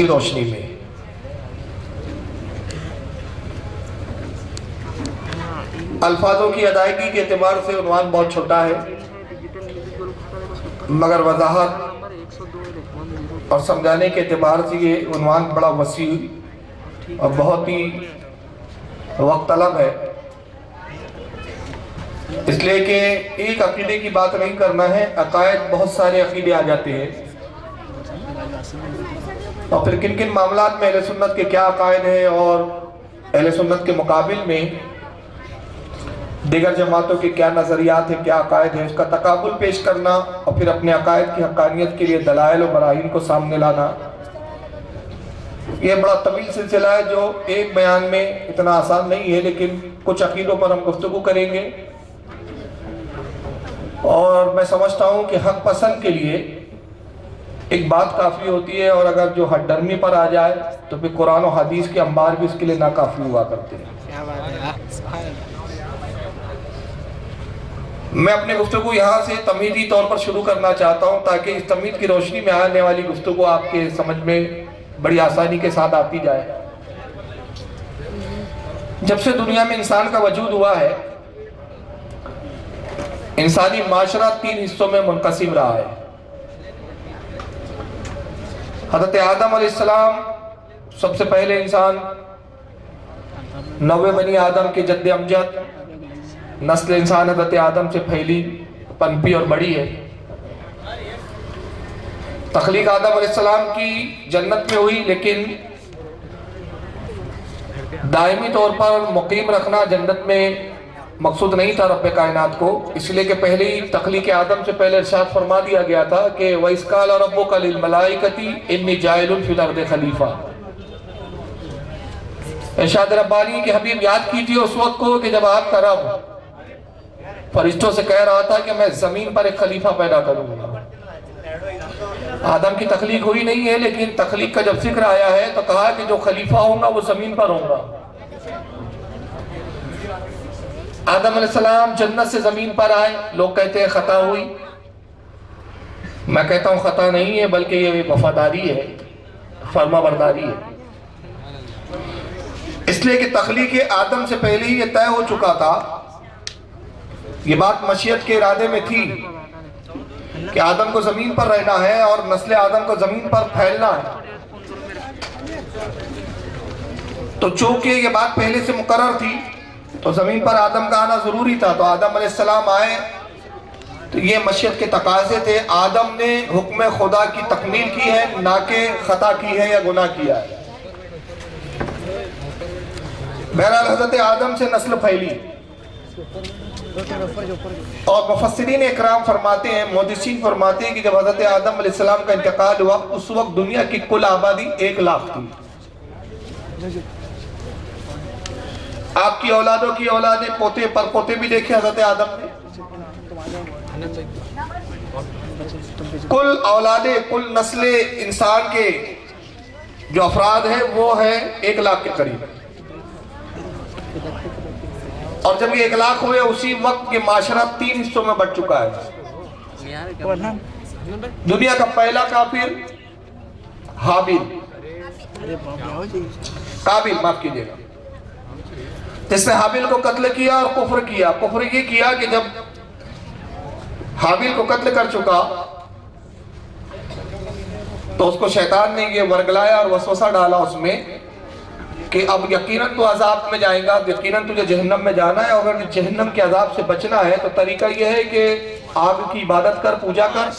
की रोशनी में अल्फाजों की अदायगी के एतबार से उन्वान बहुत छोटा है, मगर वजाहत और समझाने के एतबार से ये उन्वान बड़ा वसी और बहुत ही वक्त तलब है। इसलिए कि एक अकीदे की बात नहीं करना है, अकायद बहुत सारे अकीदे आ जाते हैं और फिर किन किन मामलात में अहले सुन्नत के क्या अकायद है और अहले सुन्नत के मुकाबिल में दीगर जमातों के क्या नज़रियात है, क्या अकायद है, उसका तकाबुल पेश करना और फिर अपने अकायद की हक्कानियत के लिए दलाइल और बराहीन को सामने लाना, ये बड़ा तवील सिलसिला है जो एक बयान में इतना आसान नहीं है। लेकिन कुछ अकीदों पर हम गुफ्तगू करेंगे और मैं समझता हूँ कि हक पसंद के लिए एक बात काफ़ी होती है और अगर जो हड्डर्मी पर आ जाए तो फिर कुरान और हदीस के अंबार भी उसके लिए नाकाफ़ी हुआ करते हैं। मैं अपनी गुफ्तगू यहाँ से तमीदी तौर पर शुरू करना चाहता हूँ ताकि इस तमीद की रोशनी में आने वाली गुफ्तगू आपके समझ में बड़ी आसानी के साथ आती जाए। जब से दुनिया में इंसान का वजूद हुआ है, इंसानी माशरा 3 हिस्सों में मुनक़सिम रहा है। हज़रत आदम अलैहिस्सलाम सबसे पहले इंसान, नवे बनी आदम के जद्द अमजद, नस्ल इंसान हज़रत आदम से फैली, पनपी और बड़ी है। तख्लीक आदम अलैहिस्सलाम की जन्नत में हुई, लेकिन दायमी तौर पर मुकीम रखना जन्नत में मकसूद नहीं था रब्बे कायनात को, इसलिए कि पहले ही तख्लीक आदम से पहले इरशाद फरमा दिया गया था कि वइज़ रब्बुका लिल मलाइकति इन्नी जाइलुन फिल अर्दि खलीफा। इरशाद रब्बानी के हबीब याद कीजिए उस वक्त को कि जब आपका रब फरिश्तों से कह रहा था कि मैं जमीन पर एक खलीफा पैदा करूंगा। आदम की तख्लीक हुई नहीं है, लेकिन तख्लीक का जब जिक्र आया है तो कहा कि जो खलीफा होगा वो जमीन पर होगा। आदम अलैहिस्सलाम जन्नत से जमीन पर आए, लोग कहते हैं खता हुई, मैं कहता हूं खता नहीं है बल्कि ये वफादारी है, फर्माबरदारी है। इसलिए कि तख्लीक आदम से पहले ही ये तय हो चुका था, ये बात मशीयत के इरादे में थी कि आदम को जमीन पर रहना है और नस्ल आदम को जमीन पर फैलना है। तो चूंकि ये बात पहले से मुकर्रर थी तो जमीन पर आदम का आना जरूरी था। तो आदम अलैहिस्सलाम आए तो ये मशीयत के तकाजे थे। आदम ने हुक्म खुदा की तकमील की है, ना कि खता की है या गुनाह किया है। बहरहाल हजरत आदम से नस्ल फैली और मुफस्सिरीन इकराम फरमाते हैं, मुहद्दिसीन फरमाते हैं कि जब हज़रत आदम अलैहिस्सलाम का इंतकाल हुआ उस वक्त दुनिया की कुल आबादी 1 लाख थी। आपकी औलादों की औलादें, पोते पर पोते भी देखे हज़रत आदम ने। कुल औलादे, कुल नस्ले इंसान के जो अफराद हैं वो है 1 लाख के करीब। और जब ये 1 लाख हुए उसी वक्त ये माशरा 3 हिस्सों में बंट चुका है। दुनिया का पहला काफिर हाबिल, काबिल माफ कीजिएगा, जिसने हाबिल को कत्ल किया और कुफ्र किया। कुफ्र ये किया कि जब हाबिल को कत्ल कर चुका तो उसको शैतान ने ये वर्गलाया और वसवसा डाला उसमें कि अब यकीनन तो अजाब में जाएगा, यकीनन तुझे जहन्नम में जाना है, और अगर जहन्नम के अजाब से बचना है तो तरीका यह है कि आग की इबादत कर, पूजा कर,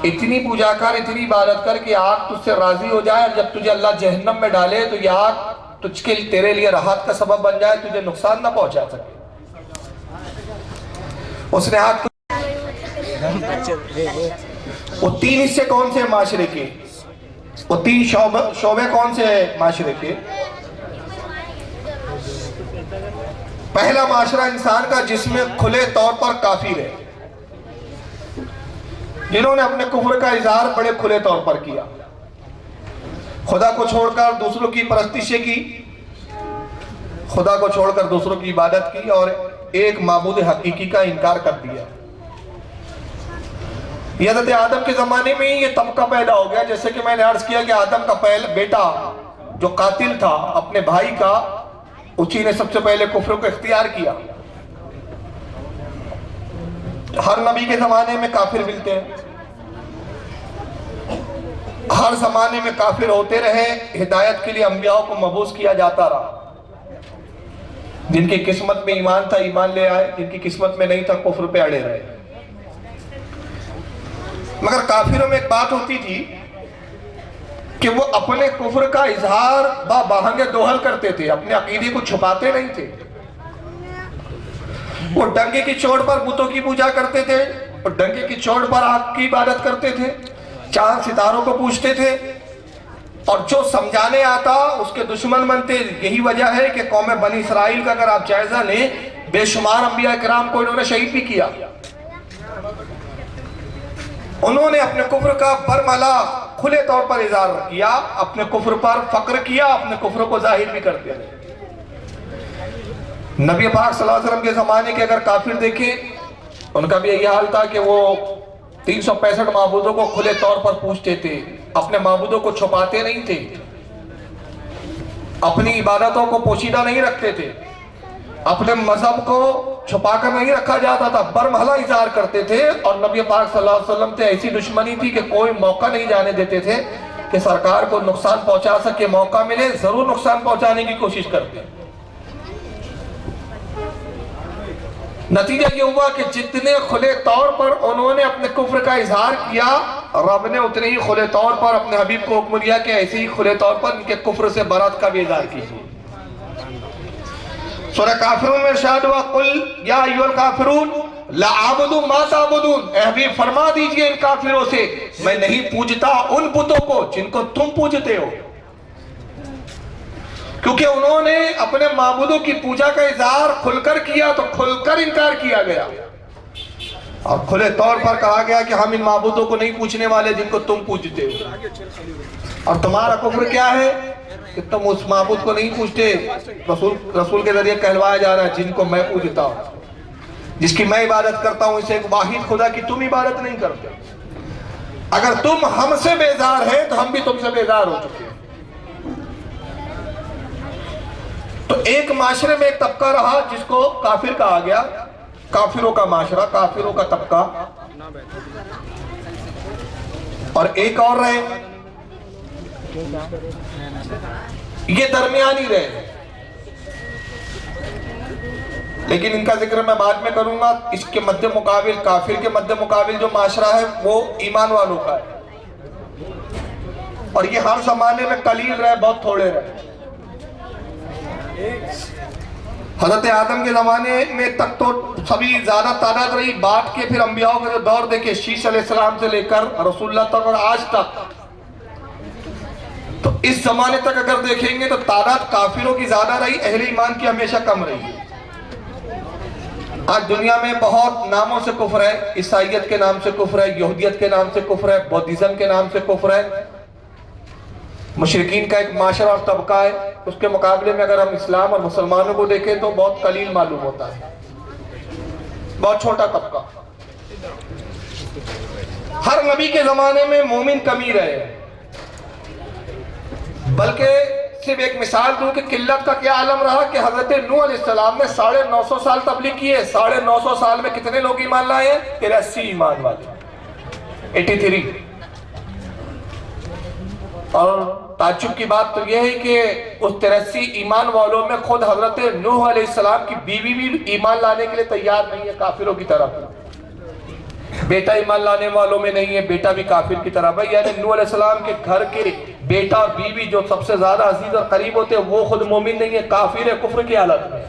इतनी पूजा कर, इतनी इबादत कर कि आग तुझसे राजी हो जाए, और जब तुझे अल्लाह जहन्नम में डाले तो यह आग तुझके तेरे लिए राहत का सबब बन जाए, तुझे नुकसान ना पहुंचा सके। उसने आग वो 3 हिस्से कौन से माशरे के, वो 3 शोबे कौन से माशरे के? पहला माशरा इंसान का जिसमें खुले तौर पर काफिर है, जिन्होंने अपने कुफ्र का इजहार बड़े खुले तौर पर किया, खुदा को छोड़कर दूसरों की परस्तिशें की, खुदा को छोड़कर दूसरों की इबादत की और एक माबूद हकीकी का इनकार कर दिया। ये हज़रत आदम के ज़माने में ही ये तबका पैदा हो गया। जैसे कि मैंने अर्ज़ किया कि आदम का पहला बेटा जो कातिल था अपने भाई का, उसी ने सबसे पहले कुफ्र को इख्तियार किया। हर नबी के ज़माने में काफिर मिलते हैं, हर ज़माने में काफिर होते रहे। हिदायत के लिए अंबियाओं को मबूस किया जाता रहा। जिनकी किस्मत में ईमान था ईमान ले आए, जिनकी किस्मत में नहीं था कुफ्र पे अड़े रहे। मगर काफिरों में एक बात होती थी कि वो अपने कुफ्र का इजहार बहांगे दोहल करते थे, अपने अकीदे को छुपाते नहीं थे। वो डंके की चोट पर बुतों की पूजा करते थे, और डंके की चोट पर आग की इबादत करते थे, चांद सितारों को पूजते थे, और जो समझाने आता उसके दुश्मन बनते। यही वजह है कि कौम बनी इसराइल का अगर आप जायजा लें, बेशुमार अंबिया किराम को इन्होंने शहीद भी किया। उन्होंने अपने कुफ्र का बरमला खुले तौर पर इज़हार किया, अपने कुफ्र पर फक्र किया, अपने कुफ्र को जाहिर भी करते रहे। नबी पाक सल्लल्लाहु अलैहि वसल्लम के ज़माने के अगर काफिर देखें, उनका भी यही हाल था कि वो 365 माबूदों को खुले तौर पर पूजते थे, अपने माबूदों को छुपाते नहीं थे, अपनी इबादतों को पोशीदा नहीं रखते थे, अपने मजहब को छुपाकर नहीं रखा जाता था, बरमहला इज़हार करते थे। और नबी पाक सल्लल्लाहु अलैहि वसल्लम से ऐसी दुश्मनी थी कि कोई मौका नहीं जाने देते थे कि सरकार को नुकसान पहुंचा सके। मौका मिले जरूर नुकसान पहुंचाने की कोशिश करते। नतीजा ये हुआ कि जितने खुले तौर पर उन्होंने अपने कुफ्र का इजहार किया, रब ने उतने ही खुले तौर पर अपने हबीब को हुक्म दिया कि ऐसे ही खुले तौर पर इनके कुफ्र से बरात का भी इजहार कीजिए। सूरह काफिरून में इरशाद हुआ, कुल या अय्युहल काफिरून ला अअबुदु मा तअबुदून, ए हबीब फरमा दीजिए इन काफिरों से, मैं नहीं पूजता उन बुतों को जिनको तुम पूजते हो। क्योंकि उन्होंने अपने माबूदों की पूजा का इजहार खुलकर किया तो खुलकर इनकार किया गया, और खुले तौर पर कहा गया कि हम इन माबूदों को नहीं पूछने वाले जिनको तुम पूजते हो। और तुम्हारा कुफ्र क्या है कि तुम उस माबूद को नहीं पूछते। रसूल के जरिए कहलवाया जा रहा है जिनको मैं पूजता हूं, जिसकी मैं इबादत करता हूं, इसे एक वाहिद खुदा की तुम इबादत नहीं करते। अगर तुम हमसे बेजार है तो हम भी तुमसे बेजार हो चुके हैं। तो एक माशरे में एक तबका रहा जिसको काफिर कहा गया, काफिरों का माशरा, काफिरों का तबका। और एक और रहे, ये दरमियानी रहे, लेकिन इनका जिक्र मैं बाद में करूंगा। इसके मध्य मुकाबिल, काफिर के मध्य मुकाबिल जो माशरा है वो ईमान वालों का है, और ये हर जमाने में कलील रहे, बहुत थोड़े रहे। हजरत आदम के जमाने में तक तो सभी ज्यादा तादाद रही, बाद के फिर अंबियाओं का जो दौर देखे, शीश अलैहिस्सलाम से लेकर रसूलुल्लाह तक और आज तक, तो इस जमाने तक अगर देखेंगे तो तादाद काफिरों की ज्यादा रही, अहले ईमान की हमेशा कम रही। आज दुनिया में बहुत नामों से कुफ्र है, ईसाइयत के नाम से कुफ्र है, यहूदियत के नाम से कुफ्र है, बौद्धिज्म के नाम से कुफ्र है, मुशरिकीन का एक माशरा और तबका है। उसके मुकाबले में अगर हम इस्लाम और मुसलमानों को देखें तो बहुत कलील मालूम होता है, बहुत छोटा तबका। हर नबी के जमाने में मोमिन कमी रहे, बल्कि सिर्फ एक मिसाल दूं कि किल्लत का क्या आलम रहा कि हजरत नूह अलैहिस्सलाम ने 950 साल तबलीग की है। 950 साल में कितने लोग ईमान लाए हैं? 83 ईमान वाले, 83। और ताज्जुब की बात तो यह है कि उस 83 ईमान वालों में खुद हजरत नूह अलैहिस्सलाम की बीवी भी ईमान लाने के लिए तैयार नहीं है, काफिरों की तरफ। बेटा ईमान लाने वालों में नहीं है, बेटा भी काफिर की तरफ है। यानी नूह अलैहिस्सलाम के घर के बेटा और बीवी जो सबसे ज्यादा अजीज और करीब होते हैं वो खुद मोमिन नहीं है, काफिर है, कुफ्र की हालत में।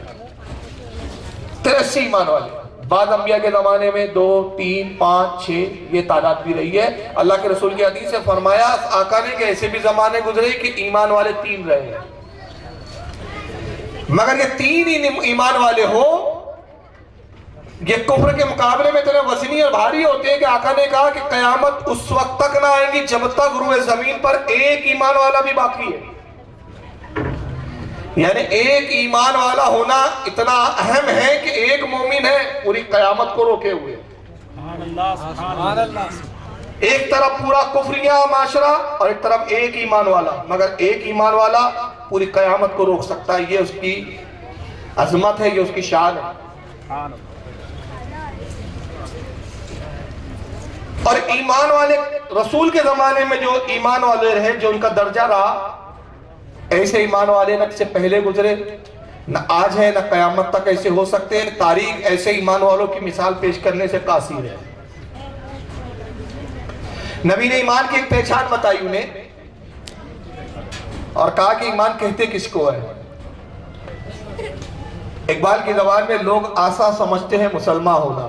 83 ईमान वाले। बाद अंबिया के जमाने में 2, 3, 5, 6 ये तादाद भी रही है। अल्लाह के रसूल की हदीस से फरमाया, आका ने कि ऐसे भी जमाने गुजरे कि ईमान वाले 3 रहे हैं, मगर ये 3 ही ईमान वाले हो, ये कुफ्र के मुकाबले में इतने वजनी और भारी होते हैं कि आका ने कहा कि कयामत उस वक्त तक ना आएंगी जब तक रूए जमीन पर एक ईमान वाला भी बाकी है। यानी एक ईमान वाला होना इतना अहम है कि एक मोमिन है पूरी कयामत को रोके हुए। एक तरफ पूरा कुफरिया माशरा और एक तरफ एक ईमान वाला, मगर एक ईमान वाला पूरी कयामत को रोक सकता है। ये उसकी अजमत है, ये उसकी शान है। और ईमान वाले रसूल के जमाने में जो ईमान वाले रहे, जो उनका दर्जा रहा, ऐसे ईमान वाले न से पहले गुजरे, न आज है, न कयामत तक ऐसे हो सकते हैं। तारीख ऐसे ईमान वालों की मिसाल पेश करने से कासिर है। नबी ने ईमान की एक पहचान बताई उन्हें और कहा कि ईमान कहते किसको है। इकबाल की जबान में लोग आसा समझते हैं मुसलमान होना।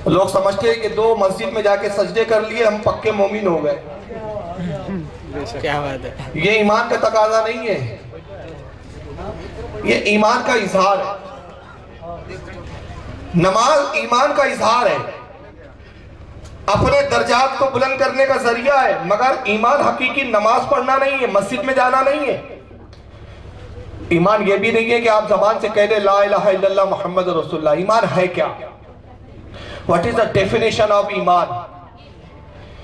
लोग समझते हैं कि दो मस्जिद में जाके सजदे कर लिए हम पक्के मोमिन हो गए। क्या बात है। ये ईमान का तकाजा नहीं है, ये ईमान का इजहार है। नमाज ईमान का इजहार है, अपने दर्जात को बुलंद करने का जरिया है, मगर ईमान हकीकी नमाज पढ़ना नहीं है, मस्जिद में जाना नहीं है। ईमान ये भी नहीं है कि आप जबान से कह दे ला इलाहा इल्लल्लाह मुहम्मद रसूलुल्लाह। ईमान है क्या? What is the definition of ईमान?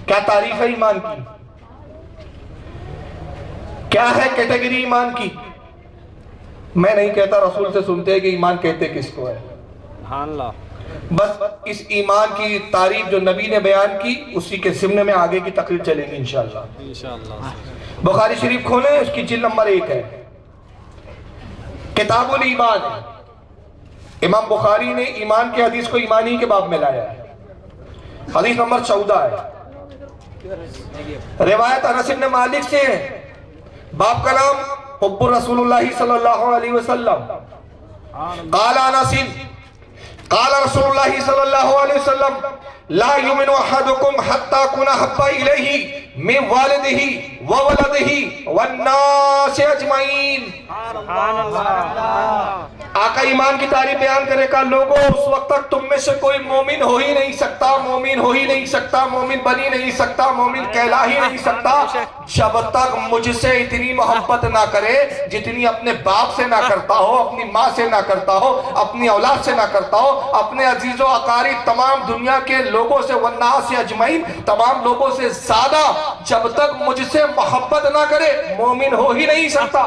क्या तारीफ है ईमान की? क्या है कैटेगरी ईमान की? मैं नहीं कहता, रसूल से सुनते हैं कि ईमान कहते किसको है। बस इस ईमान की तारीफ जो नबी ने बयान की, उसी के सिमने में आगे की तकरीर चलेगी इंशाअल्लाह। बुखारी शरीफ खोले, उसकी जिल्द नंबर 1 है, किताबुल ईमान। इमाम बुखारी ने ईमान की हदीस को ईमानी के बाब में लाया है। हदीस नंबर 14 है। रिवायत अनस इब्न मालिक से है। बाप का नाम हुब्बुर रसूलुल्लाह सल्लल्लाहु अलैहि वसल्लम। क़ाला अनस क़ाला रसूलुल्लाह सल्लल्लाहु अलैहि वसल्लम ला युमिनु अहदुकुम हत्ता कुना हब्बा इलैहि मिन वालिदिही व वलदिही वन नास अजमईन। आका ईमान की तारीफ बयान करेगा, लोगों उस वक्त तक तुम में से कोई मोमिन हो ही नहीं सकता, मोमिन हो ही नहीं सकता, मोमिन बन ही नहीं सकता, मोमिन कहला ही नहीं सकता, जब तक मुझसे इतनी मोहब्बत ना करे जितनी अपने बाप से ना करता हो, अपनी माँ से ना करता हो, अपनी औलाद से ना करता हो, अपने अजीजो अकारी तमाम दुनिया के लोगों से, वन्नास अजमईन तमाम लोगों से ज्यादा जब तक मुझसे मोहब्बत ना करे मोमिन हो ही नहीं सकता।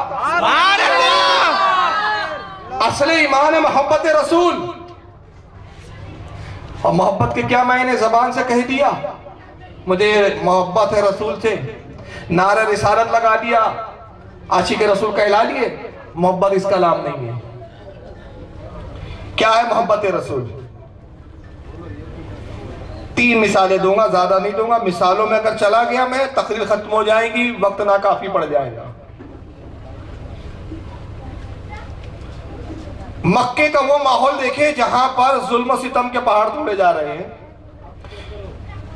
असले ईमान है मोहब्बत रसूल। और मोहब्बत के क्या मायने जबान से कह दिया, मुझे मोहब्बत है रसूल से, नारे रिसालत लगा दिया, आशिक रसूल कहला लिए, मोहब्बत इसका नाम नहीं है। क्या है मोहब्बत रसूल? 3 मिसालें दूंगा, ज्यादा नहीं दूंगा। मिसालों में अगर चला गया मैं, तकरीर खत्म हो जाएगी, वक्त ना काफी पड़ जाएगा। मक्के का वो माहौल देखे जहां पर जुल्म सितम के पहाड़ तोड़े जा रहे हैं।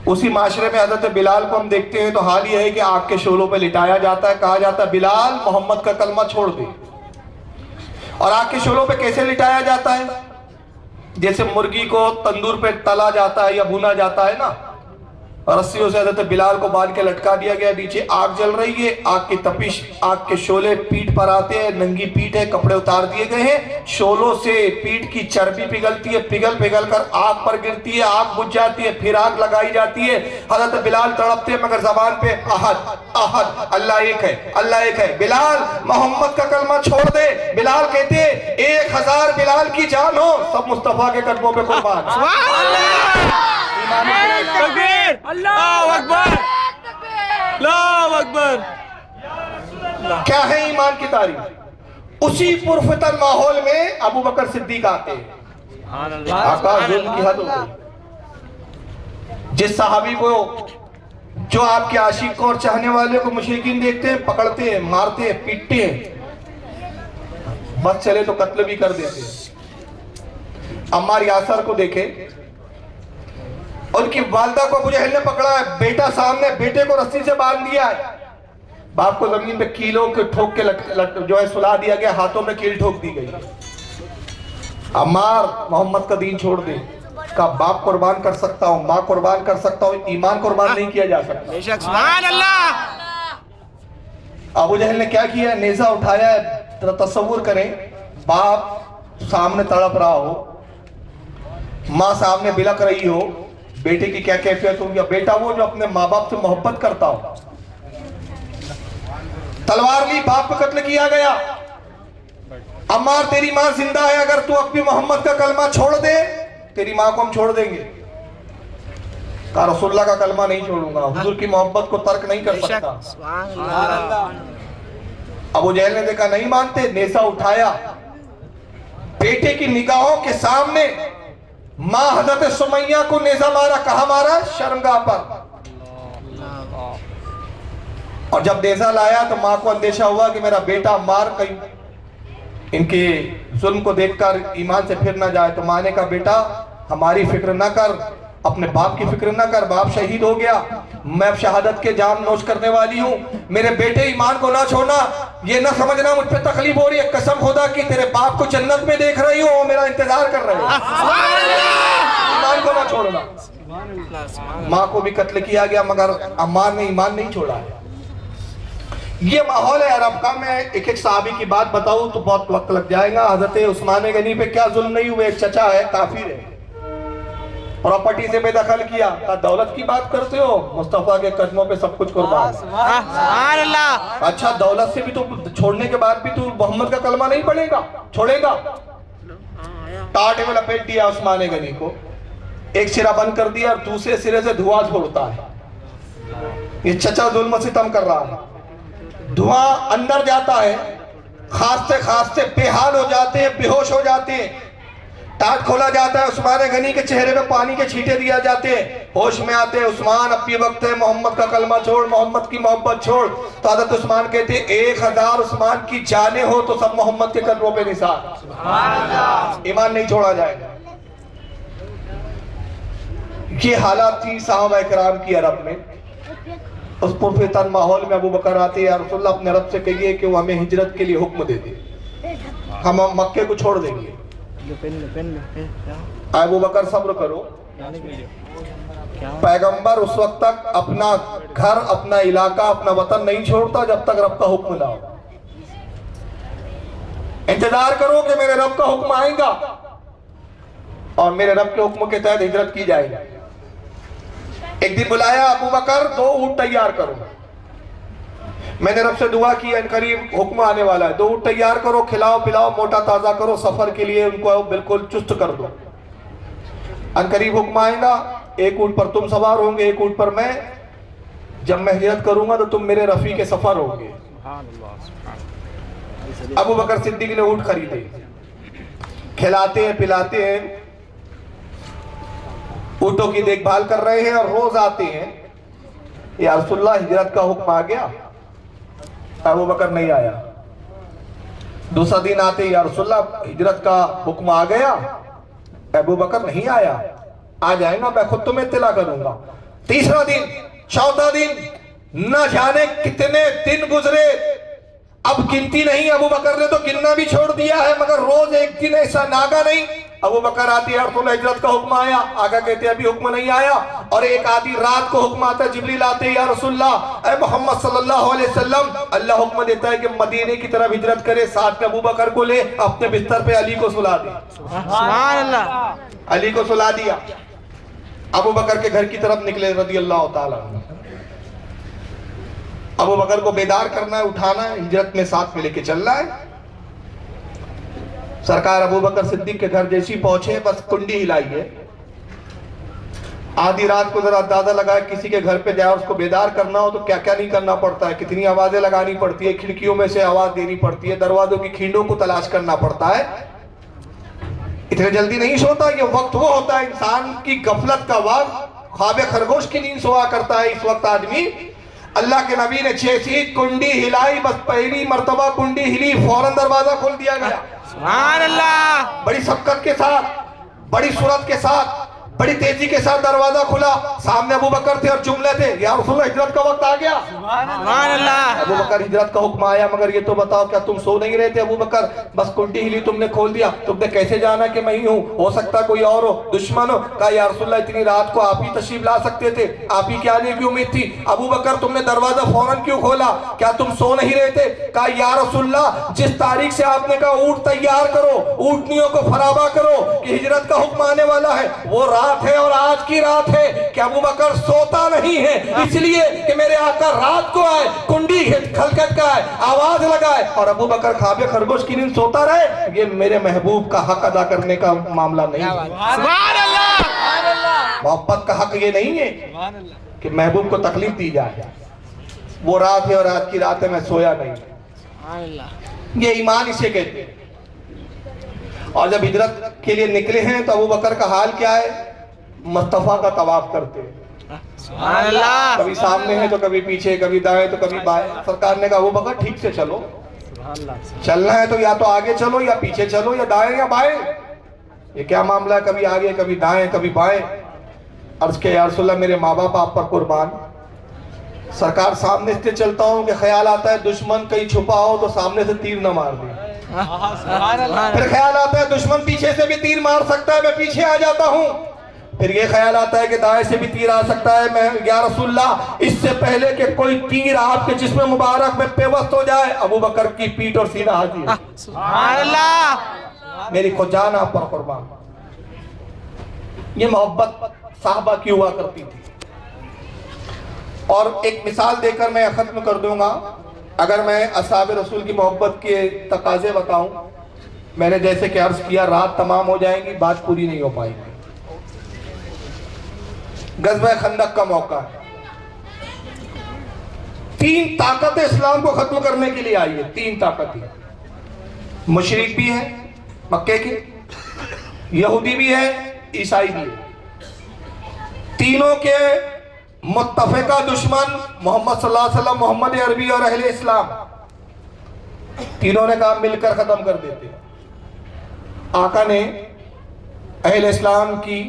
उसी माशरे में हजरत बिलाल को हम देखते हैं तो हाल यह है कि आग के शोलों पे लिटाया जाता है, कहा जाता है बिलाल मोहम्मद का कलमा छोड़ दे। और आग के शोलों पे कैसे लिटाया जाता है? जैसे मुर्गी को तंदूर पे तला जाता है या भुना जाता है ना, रस्सियों से हजरत बिलाल को बांध के लटका दिया गया, नीचे आग जल रही है, आग की तपिश, आग के शोले पीठ पर आते हैं, नंगी पीठ है, कपड़े उतार दिए गए हैं, शोलों से पीठ की चर्बी पिघलती है, पिघल पिघल कर आग पर गिरती है, आग बुझ जाती है, फिर आग लगाई जाती है। हजरत बिलाल तड़पते हैं मगर जबान पे अहद अहद, अल्लाह एक है, अल्लाह एक है। बिलाल मोहम्मद का कलमा छोड़ दे। बिलाल कहते 1000 बिलाल की जान हो, सब मुस्तफा के कदमों पे कुर्बान। अल्लाह अकबर, अल्लाह अकबर। क्या है ईमान की तारीफ? उसी पुरफतन माहौल में अबू बकर सिद्दीक आते हैं। आका जुल्म की हद हो गई। जिस सहाबी को, जो आपके आशिक को और चाहने वाले को मुशरिकीन देखते हैं, पकड़ते हैं, मारते हैं, पीटते हैं, बस चले तो कत्ल भी कर देते हैं। अम्मार यासर को देखे, उनकी वालदा को अबू जहल ने पकड़ा है, बेटा सामने, बेटे को रस्सी से बांध दिया है, बाप को जमीन पे कीलों के ठोक के जो है सुला दिया गया, हाथों में कील ठोक दी गई। अम्मार मोहम्मद का दीन छोड़ दे, का बाप कुर्बान कर सकता हूँ, माँ कुर्बान कर सकता हूँ, ईमान कुर्बान नहीं किया जा सकता। सुभान अल्लाह। अबू जहल ने क्या किया? नेजा उठाया है। तस्वुर करें, बाप सामने तड़प रहा हो, माँ सामने बिलक रही हो, बेटे की क्या कैफियत होगी? बेटा वो जो अपने माँ बाप से मोहब्बत करता हो। तलवार ली, बाप को कत्ल किया गया। अम्मार तेरी माँ जिंदा है, अगर तू अब भी मोहम्मद का कलमा छोड़ दे तेरी माँ को हम छोड़ देंगे। कहा रसूलुल्लाह का कलमा नहीं छोड़ूंगा, हुजूर की मोहब्बत को तर्क नहीं कर सकता। अबू जहल ने देखा नहीं मानते, नेजा उठाया, बेटे की निगाहों के सामने मां हजरत सुमैया को नेजा मारा। कहा मारा? शर्मगाह पर। और जब नेजा लाया तो मां को अंदेशा हुआ कि मेरा बेटा मार कहीं इनके जुल्म को देखकर ईमान से फिर ना जाए। तो मां ने कहा बेटा हमारी फिक्र ना कर, अपने बाप की फिक्र ना कर, बाप शहीद हो गया, मैं अब शहादत के जाम नोश करने वाली हूँ, मेरे बेटे ईमान को ना छोड़ना। ये ना समझना मुझ पे तकलीफ हो रही है, कसम खुदा की तेरे बाप को जन्नत में देख रही हूँ, मेरा इंतजार कर रहे हो, ईमान को ना छोड़ना। माँ को भी कत्ल किया गया मगर अम्मार ने ईमान नहीं छोड़ा है। ये माहौल है अरब का। मैं एक एक सहाबी की बात बताऊं तो बहुत वक्त लग जाएगा। हजरत उस्मान गनी पे क्या जुल्म नहीं हुए। एक चचा है, काफिर है, प्रॉपर्टी से बेदखल किया। दौलत की बात करते हो, मुस्तफा के कदमों पे सब कुछ कुर्बान। अच्छा दौलत से भी तो छोड़ने के बाद भी तू मोहम्मद का कलमा नहीं पढ़ेगा, छोड़ेगा? टाटे में लपेट दिया उस्मान गनी को, एक सिरा बंद कर दिया और दूसरे सिरे से धुआं छोड़ता है। ये चचा जुल्म सितम कर रहा है, धुआं अंदर जाता है, खांसते बेहाल हो जाते हैं, बेहोश हो जाते हैं। टाट खोला जाता है, उस्मान गनी के चेहरे पे पानी के छींटे दिया जाते हैं, होश में आते हैं। उस्मान अब भी वक्त है, मोहम्मद का कलमा छोड़, मोहम्मद की मोहब्बत छोड़। तो हज़रत उस्मान कहते हैं 1000 उस्मान की जाने हो तो सब मोहम्मद के कदमों पे निसार, ईमान नहीं छोड़ा जाएगा। ये हालात थी सहाबा इकराम की अरब में। उस पुरफितन माहौल में अबू बकर आते हैं, या रसूलुल्लाह अपने रब से कहिए कि वो हमें हिजरत के लिए हुक्म दे दे, हम मक्के को छोड़ देंगे। अबू बकर सब्र करो, पैगंबर उस वक्त तक अपना घर, अपना इलाका, अपना वतन नहीं छोड़ता जब तक रब का हुक्म ना हो। इंतजार करो कि मेरे रब का हुक्म आएगा और मेरे रब के हुक्म के तहत हिजरत की जाएगी। एक दिन बुलाया, अबू बकर 2 ऊंट तैयार करो, मैंने रब से दुआ की करीब हुक्म आने वाला है, 2 ऊंट तैयार करो, खिलाओ पिलाओ, मोटा ताजा करो, सफर के लिए उनको बिल्कुल चुस्त कर दो। करीब हुक्म आएगा, 1 ऊंट पर तुम सवार होंगे, 1 ऊंट पर मैं। जब मैं हिजरत करूंगा तो तुम मेरे रफी के सफर होंगे। अबू बकर सिद्दीक ने ऊंट खरीदे, खिलाते हैं पिलाते हैं, ऊँटों की देखभाल कर रहे हैं और रोज आते हैं, या रसूलुल्लाह हिजरत का हुक्म आ गया? अबू बकर नहीं आया। दूसरा दिन आते, या रसूलुल्लाह हिजरत का हुक्म आ गया? अबू बकर नहीं आया। आ जाएगा, मैं खुद तुम्हें इत्तला करूंगा। तीसरा दिन, चौथा दिन, न जाने कितने दिन गुजरे, अब गिनती नहीं। अबू बकर ने तो गिनना भी छोड़ दिया है, मगर रोज एक दिन ऐसा नागा नहीं। अबू बकर आती है, हिजरत का हुक्म आया? आगा कहते हैं अभी हुक्म नहीं आया। और एक आधी रात को हुक्म आता है, जिब्रील आते हैं, या रसूलुल्लाह, ऐ मोहम्मद सल्लल्लाहु अलैहि वसल्लम, अल्लाह हुक्म देता है कि मदीने की तरफ हिजरत करे, साथ में अबू बकर को ले, अपने बिस्तर पे अली को सुला दे। सुभान अल्लाह। अली को सुला दिया, अबू बकर के घर की तरफ निकले रज़ियल्लाहु ताला। अबू बकर को बेदार करना है, उठाना है, हिजरत में साथ में लेके चलना है। सरकार अबू बकर सिद्दीक के घर जैसी पहुंचे, बस कुंडी हिलाई है। आधी रात को जरा अंदाजा लगाए, किसी के घर पे जाए उसको बेदार करना हो तो क्या क्या नहीं करना पड़ता है, कितनी आवाजें लगानी पड़ती है, खिड़कियों में से आवाज देनी पड़ती है, दरवाजों की खींडों को तलाश करना पड़ता है। इतने जल्दी नहीं सोता। ये वक्त वो होता है इंसान की गफलत का वक्त, ख्वाब खरगोश की नींद सोआ करता है। इस वक्त आदमी, अल्लाह के नबी ने जैसी कुंडी हिलाई, बस पहली मर्तबा कुंडी हिली, फौरन दरवाजा खोल दिया गया। सुभान अल्लाह। बड़ी शक्कत के साथ, बड़ी सूरत के साथ, बड़ी तेजी के साथ दरवाजा खुला। सामने अबू बकर थे और जुमले थे, या रसूलुल्लाह हिजरत का वक्त आ गया। सुभान अल्लाह। अबू बकर हिजरत का हुक्म आया, मगर ये तो बताओ क्या तुम सो नहीं रहे थे? अबू बकर, बस कुंडी हिली, तुमने खोल दिया, तुमने कैसे जाना कि मैं ही हूँ? हो सकता कोई और हो, दुश्मन हो। कहा या रसूलुल्लाह इतनी रात को आप ही तशरीफ ला सकते थे, आप ही के आने की उम्मीद थी। अबू बकर तुमने दरवाजा फौरन क्यों खोला? क्या तुम सो नहीं रहे थे? कहा या रसूलुल्लाह जिस तारीख से आपने कहा ऊंट तैयार करो, ऊंटनियों को फराबा करो कि हिजरत का हुक्म आने वाला है, वो रात रात है और आज की रात है कि अबू बकर सोता नहीं है, इसलिए कि मेरे आका रात को आए, कुंडी खटखटाए, आवाज लगाए और अबू बकर खाबे खरगोश की नींद सोता रहे। ये मेरे महबूब का हक अदा करने का मामला नहीं है। सुभान अल्लाह। मोहब्बत का हक ये नहीं है कि महबूब को तकलीफ दी जाए। वो रात है और आज की रात है, मैं सोया नहीं। ये ईमान इसे कहते हैं। और जब हिजरत के लिए निकले हैं तो अबू बकर का हाल क्या है? मुस्तफा का तवाफ करते हैं। सुभान अल्लाह। कभी सामने है तो कभी पीछे, कभी दाएं तो कभी बाएं। सरकार ने कहा अबू बकर ठीक से चलो, चलना है तो या तो आगे चलो या पीछे चलो या दाएं या बाएं। ये क्या मामला है? कभी आगे कभी दाएं कभी बाएं। अर्ज के या रसूल अल्लाह, मेरे माँ बाप आप पर कुर्बान। सरकार सामने से चलता हूँ कि ख्याल आता है दुश्मन कहीं छुपा हो तो सामने से तीर न मार दे। फिर ख्याल आता है दुश्मन पीछे से भी तीर मार सकता है, मैं पीछे आ जाता हूँ। फिर ये ख्याल आता है कि दाएं से भी तीर आ सकता है। मैं या रसूलल्लाह, इससे पहले कि कोई तीर आपके जिस्म मुबारक में पेवस्त हो जाए, अबू बकर की पीठ और सीना हाजिर। सुभान अल्लाह। मेरी को जान आप पर कुर्बान। ये मोहब्बत साहबा की हुआ करती थी। और एक मिसाल देकर मैं खत्म कर दूंगा। अगर मैं असहाब रसूल की मोहब्बत के तकाजे बताऊं, मैंने जैसे कि अर्ज किया, रात तमाम हो जाएंगी, बात पूरी नहीं हो पाएगी। गज़वा खंदक का मौका है। 3 ताकतें इस्लाम को खत्म करने के लिए आई है। 3 ताकतें, मुशरिक भी है मक्के के, यहूदी भी है, ईसाई भी है। तीनों के मुत्तफिका दुश्मन मोहम्मद सल्लल्लाहु अलैहि वसल्लम, मोहम्मद अरबी और अहले इस्लाम, तीनों ने काम मिलकर खत्म कर देते। आका ने अहले इस्लाम की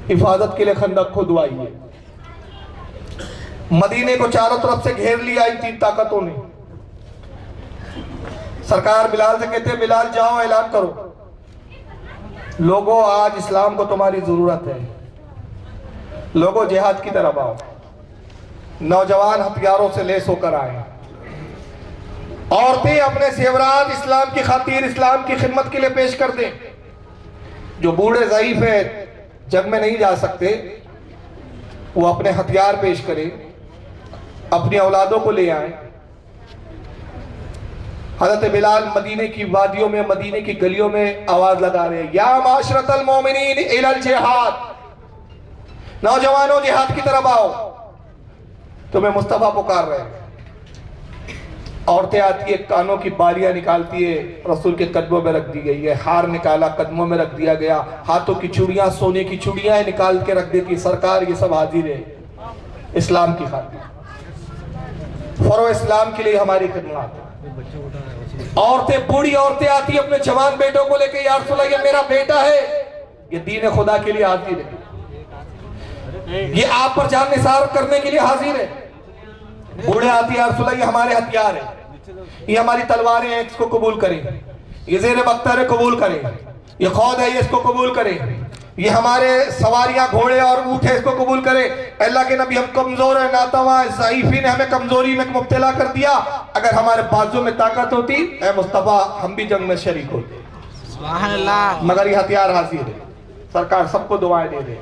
हिफाजत के लिए खंदक खुदवाई है। मदीने को चारों तरफ से घेर लिया इन 3 ताकतों ने। सरकार बिलाल से कहते हैं, बिलाल जाओ ऐलान करो, लोगों आज इस्लाम को तुम्हारी जरूरत है, लोगों जिहाद की तरफ आओ। नौजवान हथियारों से लेस होकर आए, औरतें अपने सेवरात इस्लाम की खातिर, इस्लाम की खिदमत के लिए पेश कर दें। जो बूढ़े ज़ईफ है, जंग में नहीं जा सकते, वो अपने हथियार पेश करें, अपनी औलादों को ले आए। हज़रत बिलाल मदीने की वादियों में, मदीने की गलियों में आवाज लगा रहे हैं, या माशरतल मोमिनीन इलल जिहाद, नौजवानों जिहाद की तरफ आओ, तुम्हें मुस्तफा पुकार रहे हैं। औरतें आती है, कानों की बालियां निकालती है, रसूल के कदमों में रख दी गई है। हार निकाला, कदमों में रख दिया गया। हाथों की चूड़ियां, सोने की चूड़ियां निकाल के रख देती। सरकार ये सब हाजिर है इस्लाम की खातिर, फरो इस्लाम के लिए हमारी खिदमत। औरतें, बूढ़ी औरतें आती है अपने जवान बेटों को लेकर, या रसूल अल्लाह, ये मेरा बेटा है, ये दीन खुदा के लिए हाजिर है, ये आप पर जान निसार करने के लिए हाजिर है। बूढ़े आती है, या रसूल अल्लाह, ये हमारे हथियार है, ये हमारी तलवारें हैं, इसको कबूल करें। ये ज़ेर बख्तर है, कबूल करें। ये खौद है, ये इसको कबूल करें। ये हमारे सवारियां, घोड़े और ऊँट है, इसको कबूल करें। अल्लाह के नबी, हम कमजोर है, नातवा ज़ईफ़ी ने हमें कमजोरी में मुब्तला कर दिया। अगर हमारे बाजू में ताकत होती, ए मुस्तफा, हम भी जंग में शरीक होते। सुभान अल्लाह। मगर ये हथियार हाजिर है। सरकार सबको दुआएं दे दे।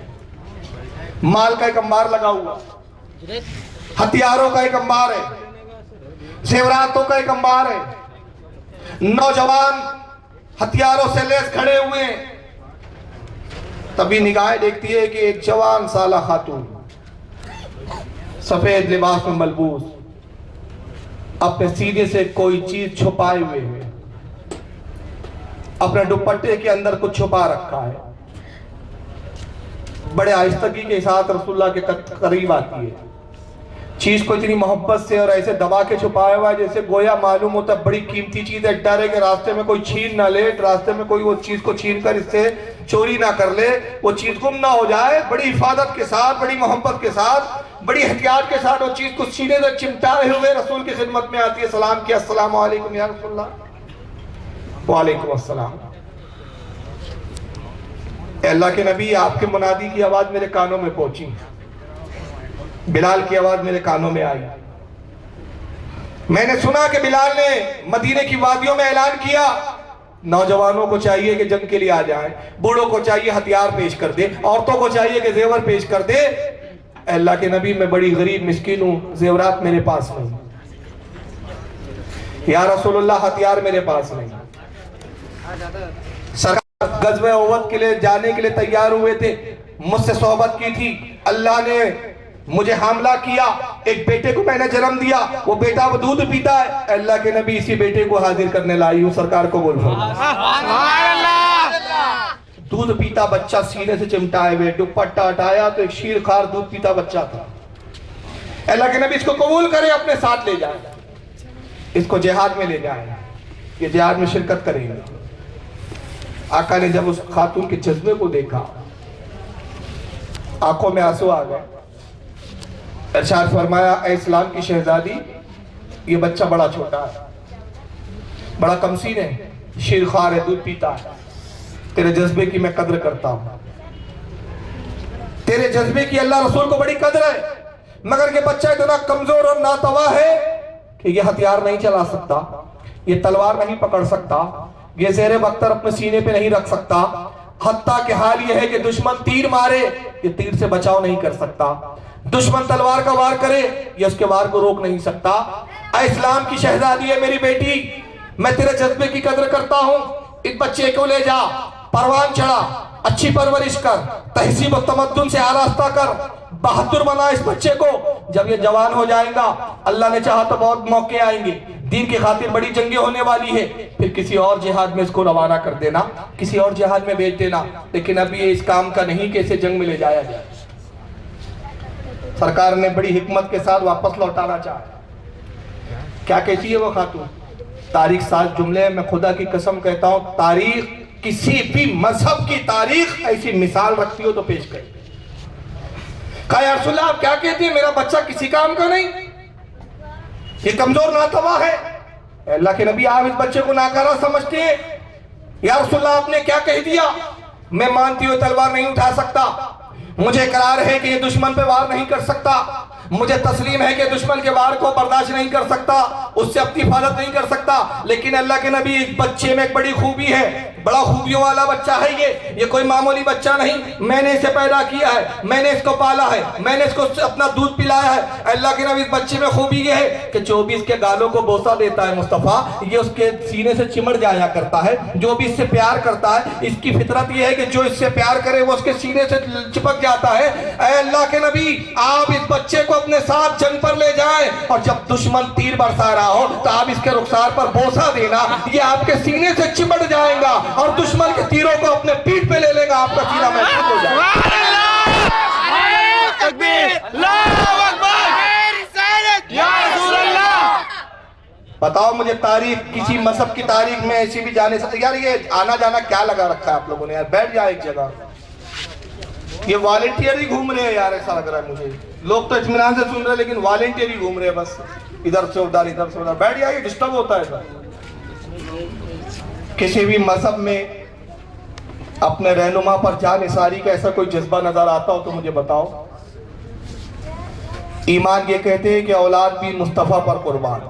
माल का एक अंबार लगा हुआ, हथियारों का एक अंबार है, जेवरातों का एक अंबार है। नौजवान हथियारों से लेस खड़े हुए, तभी निगाहें देखती है कि एक जवान साला खातून सफेद लिबास में मलबूस, अपने सीने से कोई चीज छुपाए हुए है, अपने दुपट्टे के अंदर कुछ छुपा रखा है। बड़े आहिस्तगी के साथ रसूलुल्लाह के करीब आती है। चीज को इतनी मोहब्बत से और ऐसे दबा के छुपाया हुआ है जैसे गोया मालूम होता है बड़ी कीमती चीज है। डर है कि रास्ते में कोई छीन ना ले, रास्ते में कोई वो चीज को छीन कर इससे चोरी ना कर ले, वो चीज गुम ना हो जाए। बड़ी हिफाजत के साथ, बड़ी मोहब्बत के साथ, बड़ी एहतियात के साथ वो चीज को सीने से चिमटाए हुए रसूल की खिदमत में आती है। सलाम किया, अस्सलामु अलैकुम या रसूलल्लाह। वालेकुम अस्सलाम। अल्लाह के नबी, आपके मुनादी की आवाज मेरे कानों में पहुंची, बिलाल की आवाज मेरे कानों में आई। मैंने सुना कि बिलाल ने मदीने की वादियों में ऐलान किया नौजवानों को चाहिए कि जंग के लिए आ जाए, बूढ़ों को चाहिए हथियार पेश कर दे, औरतों को चाहिए कि जेवर पेश कर दे। अल्लाह के नबी, मैं बड़ी गरीब मिस्कीन हूं, जेवरात मेरे पास नहीं। या रसूलुल्लाह, हथियार मेरे पास नहीं। सरकार गज़वे उहद के लिए जाने के लिए तैयार हुए थे, मुझसे सोहबत की थी, अल्लाह ने मुझे हामला किया, एक बेटे को मैंने जन्म दिया, वो बेटा वो दूध पीता है। अल्लाह के नबी, इसी बेटे को हाजिर करने लाई हूं, सरकार को बोल दूध पीता बच्चा सीने से चिमटाए हुए, दुपट्टा हटाया तो एक शीरखार दूध पीता बच्चा था। अल्लाह के नबी, इसको कबूल करे, अपने साथ ले जाए, इसको जिहाद में ले जाए, ये जिहाद में शिरकत करेंगे। आका ने जब उस खातून के जज्बे को देखा, आंखों में आंसू आ गए। इरशाद फरमाया, ऐ इस्लाम की शहजादी, ये बच्चा बड़ा छोटा है, बड़ा कमसीन है, शीरखार है, दूध पीता है, तेरे जज्बे की मैं कद्र करता हूं, तेरे जज्बे की अल्लाह रसूल को बड़ी कद्र है, मगर ये बच्चा इतना कमजोर और नातवा है कि ये हथियार नहीं चला सकता, ये तलवार नहीं पकड़ सकता, ये ज़ेरे बख्तर अपने सीने पे नहीं रख सकता, हत्ता के हाल ये है कि दुश्मन तीर मारे, ये तीर से बचाव नहीं कर सकता, दुश्मन तलवार का वार करे, ये उसके वार को रोक नहीं सकता। ऐ इस्लाम की शहजादी है मेरी बेटी, मैं तेरे जज्बे की कद्र करता हूं, इस बच्चे को ले जा, परवान चढ़ा, अच्छी परवरिश कर, तहजीब और तमद्दुन से आरास्ता कर, बहादुर बना इस बच्चे को। जब ये जवान हो जाएगा, अल्लाह ने चाहा तो बहुत मौके आएंगे, दीन की खातिर बड़ी जंगें होने वाली है, फिर किसी और जिहाद में इसको रवाना कर देना, किसी और जिहाद में भेज देना, लेकिन अभी ये इस काम का नहीं कि इसे जंग में ले जाया जाए। सरकार ने बड़ी हिकमत के साथ वापस लौटाना चाहा। क्या कहती है वो खातून? तारीख साज जुमले, मैं खुदा की कसम कहता हूं, तारीख किसी भी मजहब की तारीख ऐसी मिसाल रखती हो तो पेश कर। कहा, या रसूलल्लाह, आप क्या कहती है, मेरा बच्चा किसी काम का नहीं, ये कमजोर नातवा है। अल्लाह के नबी, आप इस बच्चे को नाकारा समझते हैं? या रसूलल्लाह, आपने क्या कह दिया? मैं मानती हूँ तलवार नहीं उठा सकता, मुझे इकरार है कि ये दुश्मन पे वार नहीं कर सकता, मुझे तस्लीम है कि दुश्मन के वार को बर्दाश्त नहीं कर सकता, उससे अपनी हिफाजत नहीं कर सकता, लेकिन अल्लाह के नबी, इस बच्चे में एक बड़ी खूबी है, बड़ा खूबियों वाला बच्चा है ये कोई मामूली बच्चा नहीं। मैंने इसे पैदा किया है, मैंने इसको पाला है, मैंने इसको अपना दूध पिलाया है। अल्लाह के नबी, इस बच्चे में खूबी ये है कि जो भी इसके गालों को बोसा देता है मुस्तफ़ा, ये उसके सीने से चिमड़ जाया करता है। जो भी इससे प्यार करता है, इसकी फितरत ये है कि जो इससे प्यार करे वो उसके सीने से चिपक जाता है। अल्लाह के नबी, आप इस बच्चे को अपने साथ जंग पर ले जाएं, और जब दुश्मन तीर बरसा रहा हो तो आप इसके रुखसार पर बोसा देना, ये आपके सीने से चिमट जाएगा और दुश्मन के तीरों को अपने पीठ पे ले लेगा, आपका सीना महफूज हो जाएगा। बताओ मुझे, तारीख किसी मजहब की तारीख में ऐसी भी जाने से, यार ये आना जाना क्या लगा रखा है आप लोगों ने, यार बैठ जाए एक जगह, ये वॉलेंटियर ही घूम रहे हैं यार, ऐसा लग रहा है मुझे। लोग तो इत्मीनान से सुन रहे हैं, लेकिन वॉलेंटियर ही घूम रहे हैं, बस इधर से उधर, इधर से उधर। बैठ जाइए, डिस्टर्ब होता है सर। किसी भी मजहब में अपने रहनुमा पर जानिसारी का ऐसा कोई जज्बा नजर आता हो तो मुझे बताओ। ईमान ये कहते हैं कि औलाद भी मुस्तफ़ा पर कुर्बान,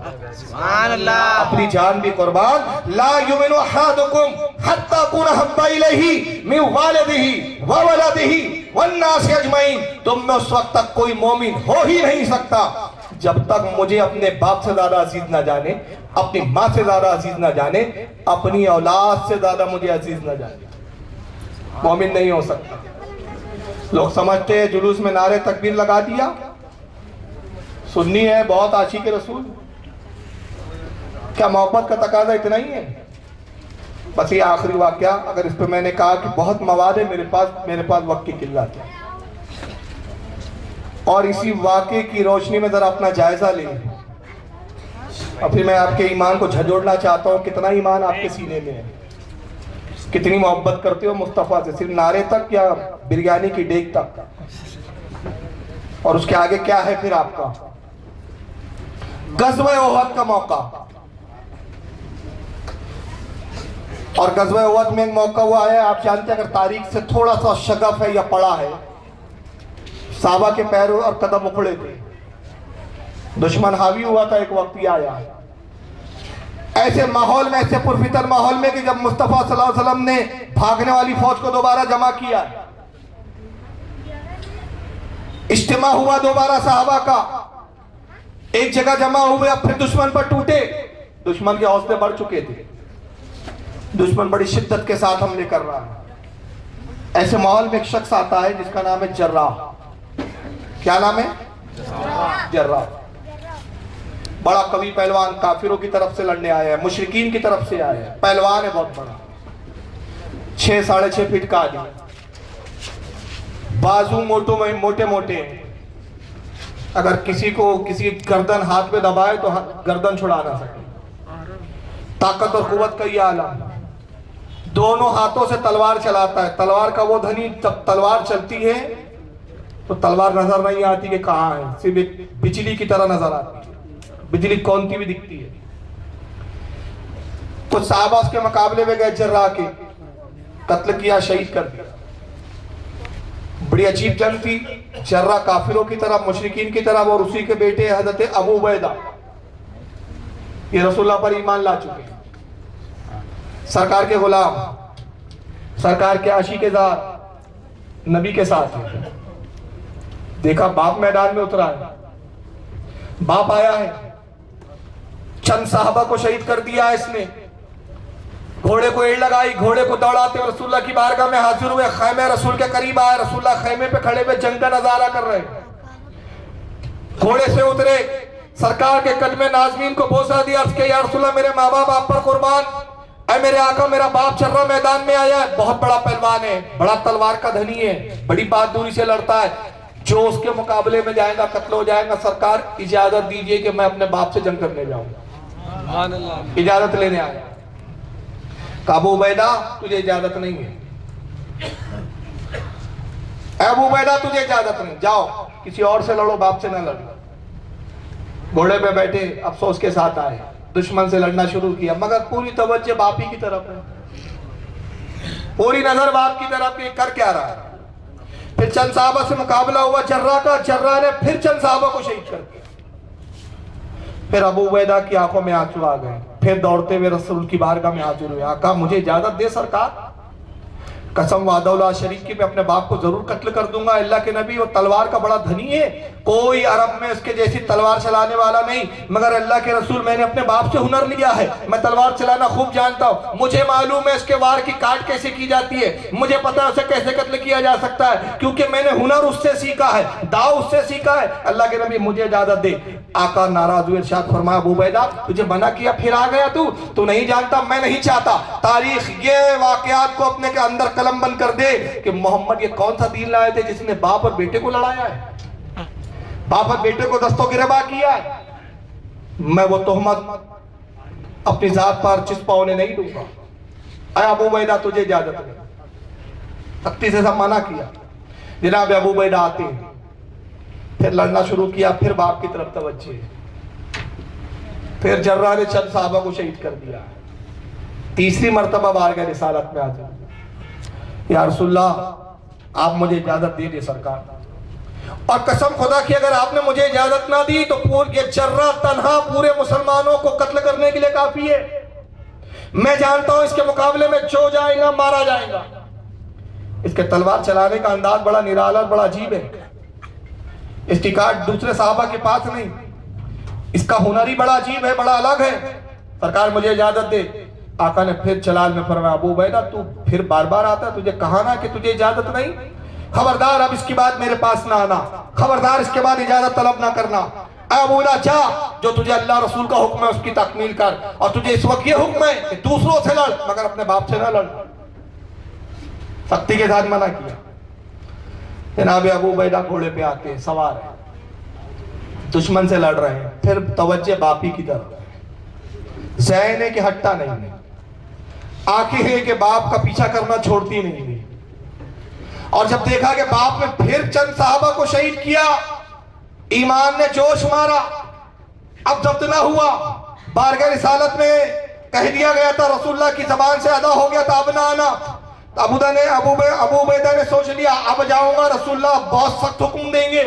अपनी जान भी कुर्बान। ला युमिनु अहदुकुम हत्ता कुना हब्बा इलैहि मिन वालिदिही व वलदिही वन्नास अजमईन। तुम में उस वक्त तक कोई मोमिन हो ही नहीं सकता जब तक मुझे अपने बाप से ज्यादा अजीज ना जाने, अपनी माँ से ज्यादा अजीज ना जाने, अपनी औलाद से ज्यादा मुझे अजीज ना जाने, मोमिन नहीं हो सकता। लोग समझते हैं जुलूस में नारे तकबीर लगा दिया, सुन्नी है, बहुत आशिक रसूल, क्या मोहब्बत का तकाजा इतना ही है? बस ये आखिरी वाकया, अगर इस पर मैंने कहा कि बहुत मवाद है मेरे पास वक्त की किल्लत है, और इसी वाकये की रोशनी में जरा अपना जायजा लें, और फिर मैं आपके ईमान को झंझोड़ना चाहता हूँ। कितना ईमान आपके सीने में है, कितनी मोहब्बत करते हो मुस्तफ़ा से, सिर्फ नारे तक या बिरयानी की डेग तक, और उसके आगे क्या है फिर आपका? गज़वे उहद का मौका, और गज़वे उहद में एक मौका हुआ है, आप जानते हैं, अगर तारीख से थोड़ा सा शगफ है या पड़ा है, साहबा के पैर और कदम उखड़े थे, दुश्मन हावी हुआ था, एक वक्त आया ऐसे माहौल में, ऐसे पुरफितर माहौल में कि जब मुस्तफा सल्लल्लाहु अलैहि वसल्लम ने भागने वाली फौज को दोबारा जमा किया, इज्तिमा हुआ दोबारा सहाबा का, एक जगह जमा हुए, अब फिर दुश्मन पर टूटे। दुश्मन के हौसले बढ़ चुके थे, दुश्मन बड़ी शिद्दत के साथ हमले कर रहा है। ऐसे माहौल में एक शख्स आता है जिसका नाम है जर्राह। क्या नाम है? जर्राह। बड़ा कवि पहलवान, काफिरों की तरफ से लड़ने आया है, मुशरिकीन की तरफ से आया है, पहलवान है बहुत बड़ा, 6 साढ़े 6 फीट का आदमी, बाजू मोटे मोटे हैं। अगर किसी को किसी गर्दन हाथ में दबाए तो गर्दन छुड़ा ना सके। ताकत और कुव्वत का ये आलम। दोनों हाथों से तलवार चलाता है। तलवार का वो धनी, जब तलवार चलती है तो तलवार नजर नहीं आती कि कहाँ है, सिर्फ एक बिजली की तरह नजर आती है, बिजली कौनती भी दिखती है। तो साहबा उसके मुकाबले में गए, जर्राह के कत्ल किया, शहीद कर दिया। बड़ी अजीब जंग थी। जर्राह काफिरों की तरफ, मुशरिकीन की तरफ, और उसी के बेटे हजरत अबू उबैदा, ये रसूलुल्लाह पर ईमान ला चुके हैं, सरकार के गुलाम, सरकार के आशिक़ ज़ात, नबी के साथ है। देखा बाप मैदान में उतरा है, बाप आया है, चंद साहबा को शहीद कर दिया इसने। घोड़े को एड़ लगाई, घोड़े को दौड़ाते हुए रसूलुल्लाह की बारगाह में हाजिर हुए, खैमे रसूल के करीब आए। रसूलुल्लाह खैमे पे खड़े हुए जंग का नजारा कर रहे। घोड़े से उतरे, सरकार के कदमे नाज़मीन को बोसा दिया, अर्ज़ किया या रसूलुल्लाह मेरे माँ बाप आप पर कुर्बान, ऐ मेरे आका मेरा बाप जर्राह मैदान में आया है, बहुत बड़ा पहलवान है, बड़ा तलवार का धनी है, बड़ी बहादुरी से लड़ता है, जो उसके मुकाबले में जाएगा कत्ल हो जाएगा। सरकार इजाजत दीजिए कि मैं अपने बाप से जंग करने जाऊंगा। इजाजत लेने आया। अबू उबैदा तुझे इजाजत नहीं है, अबू उबैदा तुझे इजाजत नहीं, जाओ किसी और से लड़ो, बाप से ना लड़ो। घोड़े पे बैठे अफसोस के साथ आए, दुश्मन से लड़ना शुरू किया, मगर पूरी तवज्जो बाप ही की तरफ है, पूरी नजर बाप की तरफ है, कर क्या रहा है। फिर चंद साहबा से मुकाबला हुआ जर्राह का, जर्राह ने फिर चंद साहबा को शहीद कर दिया। फिर अबू उबैदा की आंखों में आंसू आ गए, फिर दौड़ते हुए रसूल की बारगाह में हाजिर हुए। आका मुझे इजाजत दे सरकार, कसम वादौला शरीफ की, मैं अपने बाप को जरूर कत्ल कर दूंगा। अल्लाह के नबी वो तलवार का बड़ा धनी है, कोई अरब में उसके जैसी तलवार चलाने वाला नहीं, मगर अल्लाह के रसूल मैंने अपने बाप से हुनर लिया है, मैं तलवार चलाना खूब जानता हूँ, मुझे मालूम है इसके वार की काट कैसे की जाती है, मुझे पता है उसे कैसे कत्ल किया जा सकता है, क्योंकि मैंने हुनर उससे सीखा है, दाव उससे सीखा है। अल्लाह के नबी मुझे इजाजत दे। आका नाराज हुए, इरशाद फरमाया अबू उबैदा तुझे मना किया फिर आ गया तू नहीं जानता, मैं नहीं चाहता तारीख ये वाकयात को अपने के अंदर कलम बंद कर दे कि मोहम्मद ये कौन सा दीन लाए थे जिसने बाप और बेटे को लड़ाया है, बाप और बेटे को दस्तों गिरफ्तार किया है। मैं वो तोहमत अपनी जात पर चिस्पा होने नहीं दूंगा। अरे अबू उबैदा तुझे इजाजत नहीं, सख्ती से सब मना किया। जनाब अबू उबैदा आते हैं, फिर लड़ना शुरू किया, फिर बाप की तरफ तवज्जो, फिर जर्राह ने चंद साहबा को शहीद कर दिया। तीसरी मर्तबा बार गए रिसालत में हाजिर, या रसूलुल्लाह आप मुझे इजाजत दे दे सरकार, और कसम खुदा की अगर आपने मुझे इजाजत ना दी तो ये जर्राह तन्हा पूरे मुसलमानों को कत्ल करने के लिए काफी है। मैं जानता हूं इसके मुकाबले में जो जाएगा मारा जाएगा। इसके तलवार चलाने का अंदाज बड़ा निराला, बड़ा अजीब है, इसकी काट दूसरे साहबा के पास नहीं, इसका हुनर ही बड़ा अजीब है, बड़ा अलग है, सरकार मुझे इजाजत दे। आका ने फिर जलाल में फरमाया अबू उबैदा तू फिर बार बार आता, तुझे कहा ना कि तुझे इजाजत नहीं, खबरदार अब इसके बाद मेरे पास ना आना, खबरदार इसके बाद इजाजत तलब ना करना। अबू उबैदा जा, जो तुझे अल्लाह रसूल का हुक्म है उसकी तकमील कर, और तुझे इस वक्त ये हुक्म है कि दूसरों से लड़ मगर अपने बाप से ना लड़। सख्ती के साथ मना किया। जनाब अबू उबैदा घोड़े पे आते हैं, सवार है, दुश्मन से लड़ रहे हैं, फिर तवज्जो बापी की तरफ, ज़हन है कि हटता नहीं है, आंखें हैं कि बाप का पीछा करना छोड़ती नहीं है। और जब देखा कि बाप ने फिर चंद साहबा को शहीद किया, ईमान ने जोश मारा, अब जब्त ना हुआ। बारगाह रिसालत में कह दिया गया था, रसूलुल्लाह की जबान से अदा हो गया था अब ना आना। अबू उबैदा ने सोच लिया अब जाऊंगा, रसूलुल्लाह बहुत सख्त हुक्म देंगे।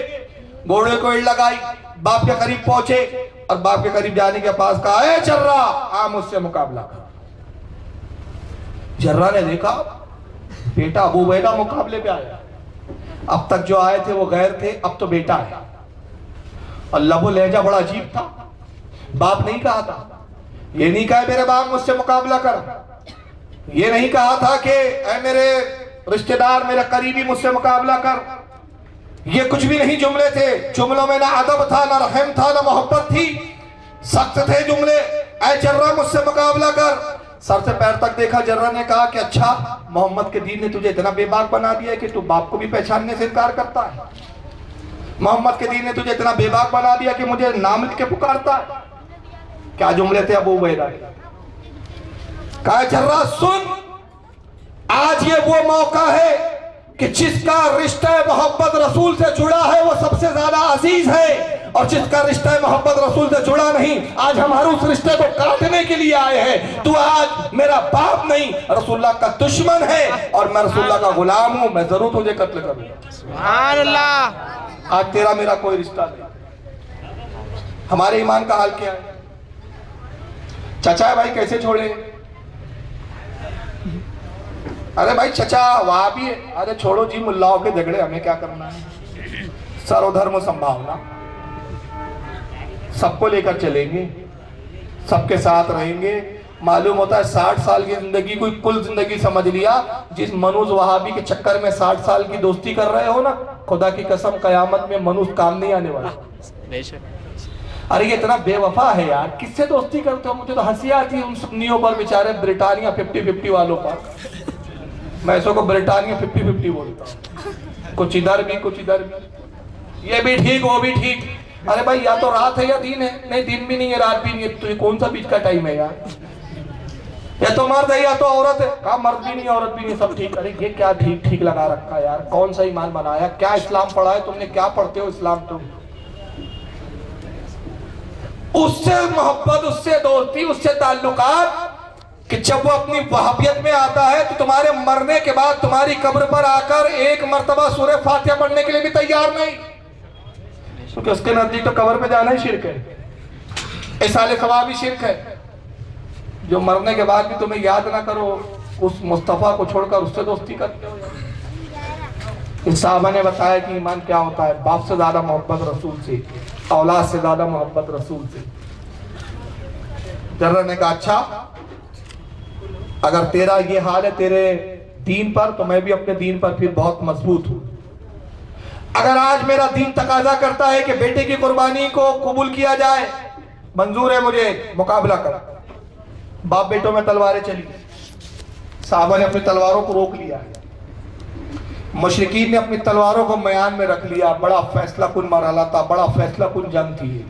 घोड़े को एड़ लगाई, बाप के करीब पहुंचे और बाप के करीब जाने के पास कहा, ए जर्रा, आ मुझसे मुकाबला कर। जर्रा ने देखा बेटा अबू उबैदा मुकाबले पे आया। अब तक जो आए थे वो गैर थे, अब तो बेटा है। और लबो लहजा बड़ा अजीब था। बाप नहीं कहा था, ये नहीं कहा मेरे बाप मुझसे मुकाबला कर, ये नहीं कहा था कि ऐ मेरे रिश्तेदार मेरे करीबी मुझसे मुकाबला कर। ये कुछ भी नहीं जुमले थे। जुमलों में ना अदब था, ना रहम था, ना मोहब्बत थी, सख्त थे जुमले। ऐ जर्रा मुझसे मुकाबला कर। सर से पैर तक देखा। जर्रा ने कहा कि अच्छा, मोहम्मद के दीन ने तुझे इतना बेबाक बना दिया कि तू बाप को भी पहचानने से इनकार करता है। मोहम्मद के दीन ने तुझे इतना बेबाक बना दिया कि मुझे नाम लिख के पुकारता है। क्या जुमले थे अबू उबैदा के। कहा जर्रा सुन, आज ये वो मौका है कि जिसका रिश्ता मोहब्बत रसूल से जुड़ा है वो सबसे ज्यादा अजीज है, और जिसका रिश्ता मोहब्बत रसूल से जुड़ा नहीं, आज हम हर उस रिश्ते को काटने के लिए आए हैं। तू आज मेरा बाप नहीं, रसूलुल्लाह का दुश्मन है, और मैं रसूलुल्लाह का गुलाम हूं। मैं जरूर तुझे कत्ल करूंगा। सुभान अल्लाह। आज तेरा मेरा कोई रिश्ता नहीं। हमारे ईमान का हाल क्या है? चचा भाई कैसे छोड़े? अरे भाई चचा वहां भी है। अरे छोड़ो जी, मुल्लाओं के झगड़े हमें क्या करना है। सर्वधर्म संभावना, सबको लेकर चलेंगे, सबके साथ रहेंगे। मालूम होता है 60 साल की जिंदगी कोई कुल जिंदगी समझ लिया। जिस मनुज वहाबी के चक्कर में 60 साल की दोस्ती कर रहे हो ना, खुदा की कसम कयामत में मनुज काम नहीं आने वाला। अरे ये इतना बेवफा है यार, किससे दोस्ती करते हो? मुझे तो हंसी आती है उन सुन्नियों पर, बेचारे ब्रिटानिया 50-50 वालों पर। मैं इसको को ब्रिटानिया 50-50 बोलता हूँ। कुछ इधर भी कुछ इधर भी, ये भी ठीक वो भी ठीक। अरे भाई या तो रात है या दिन है। नहीं दिन भी नहीं है रात भी नहीं है, तो ये कौन सा बीच का टाइम है यार? या तो मर्द है या तो औरत है। कहा मर्द भी नहीं औरत भी नहीं, सब ठीक। अरे ये क्या ठीक ठीक लगा रखा है यार? कौन सा ईमान बनाया? क्या इस्लाम पढ़ा है तुमने? क्या पढ़ते हो इस्लाम तुम? उससे मोहब्बत, उससे दोस्ती, उससे ताल्लुकात कि जब वो अपनी वहाबियत में आता है तो तुम्हारे मरने के बाद तुम्हारी कब्र पर आकर एक मर्तबा सूरह फातिहा पढ़ने के लिए भी तैयार नहीं, क्योंकि तो उसके नजदीक तो कब्र पे जाना ही शिर्क है। इसाले सवाब ही शिर्क है। जो मरने के बाद भी तुम्हें याद ना करो उस मुस्तफा को छोड़कर उससे दोस्ती करते हो। इस साहबा ने बताया कि ईमान क्या होता है। बाप से ज्यादा मोहब्बत रसूल से, औलाद से ज्यादा मोहब्बत रसूल से। जर्रा ने कहा अच्छा, अगर तेरा ये हाल है तेरे दीन पर, तो मैं भी अपने दीन पर फिर बहुत मजबूत हूं। अगर आज मेरा दीन तकाजा करता है कि बेटे की कुर्बानी को कबूल किया जाए, मंजूर है मुझे, मुकाबला कर। बाप बेटों में तलवारें चली। साहबा ने अपनी तलवारों को रोक लिया। मुशरिकीन ने अपनी तलवारों को मयान में रख लिया। बड़ा फैसला कुन मरहला था, बड़ा फैसला कुन जंग थी।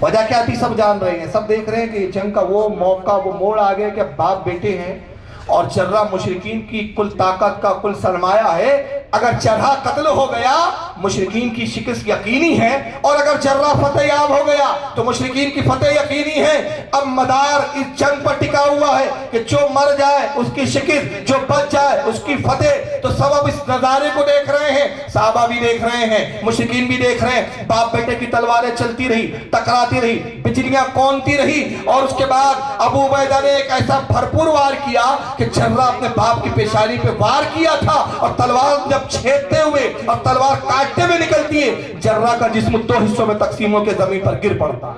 वजह क्या थी सब जान रहे हैं, सब देख रहे हैं कि जंग का वो मौका, वो मोड़ आ गया कि बाप बेटे हैं, और जर्रा मुशरिकीन की कुल ताकत का कुल सरमाया है। अगर जर्रा कत्ल हो गया मुशरिकीन की शिकस्त यकीनी है, और अगर जर्रा फतेह याब हो गया तो मुशरिकीन की फतेह यकीनी है। अब मदार इस जंग पर टिका हुआ है कि जो मर जाए उसकी शिकस्त, जो बच जाए उसकी फतेह। तो सब अब इस नजारे को देख रहे हैं, साहबा भी देख रहे हैं, मुशरिकीन भी देख रहे हैं। बाप बेटे की तलवारें चलती रही, टकराती रही, बिजलियां कौनती रही, और उसके बाद अबू उबैदा ने एक ऐसा भरपूर वार किया कि जर्रा अपने बाप की पेशानी पे वार किया था, और तलवार जब छेदते हुए और तलवार काटते हुए निकलती है, जर्रा का जिस्म 2 हिस्सों में तकसीम होकर जमीन पर गिर पड़ता है।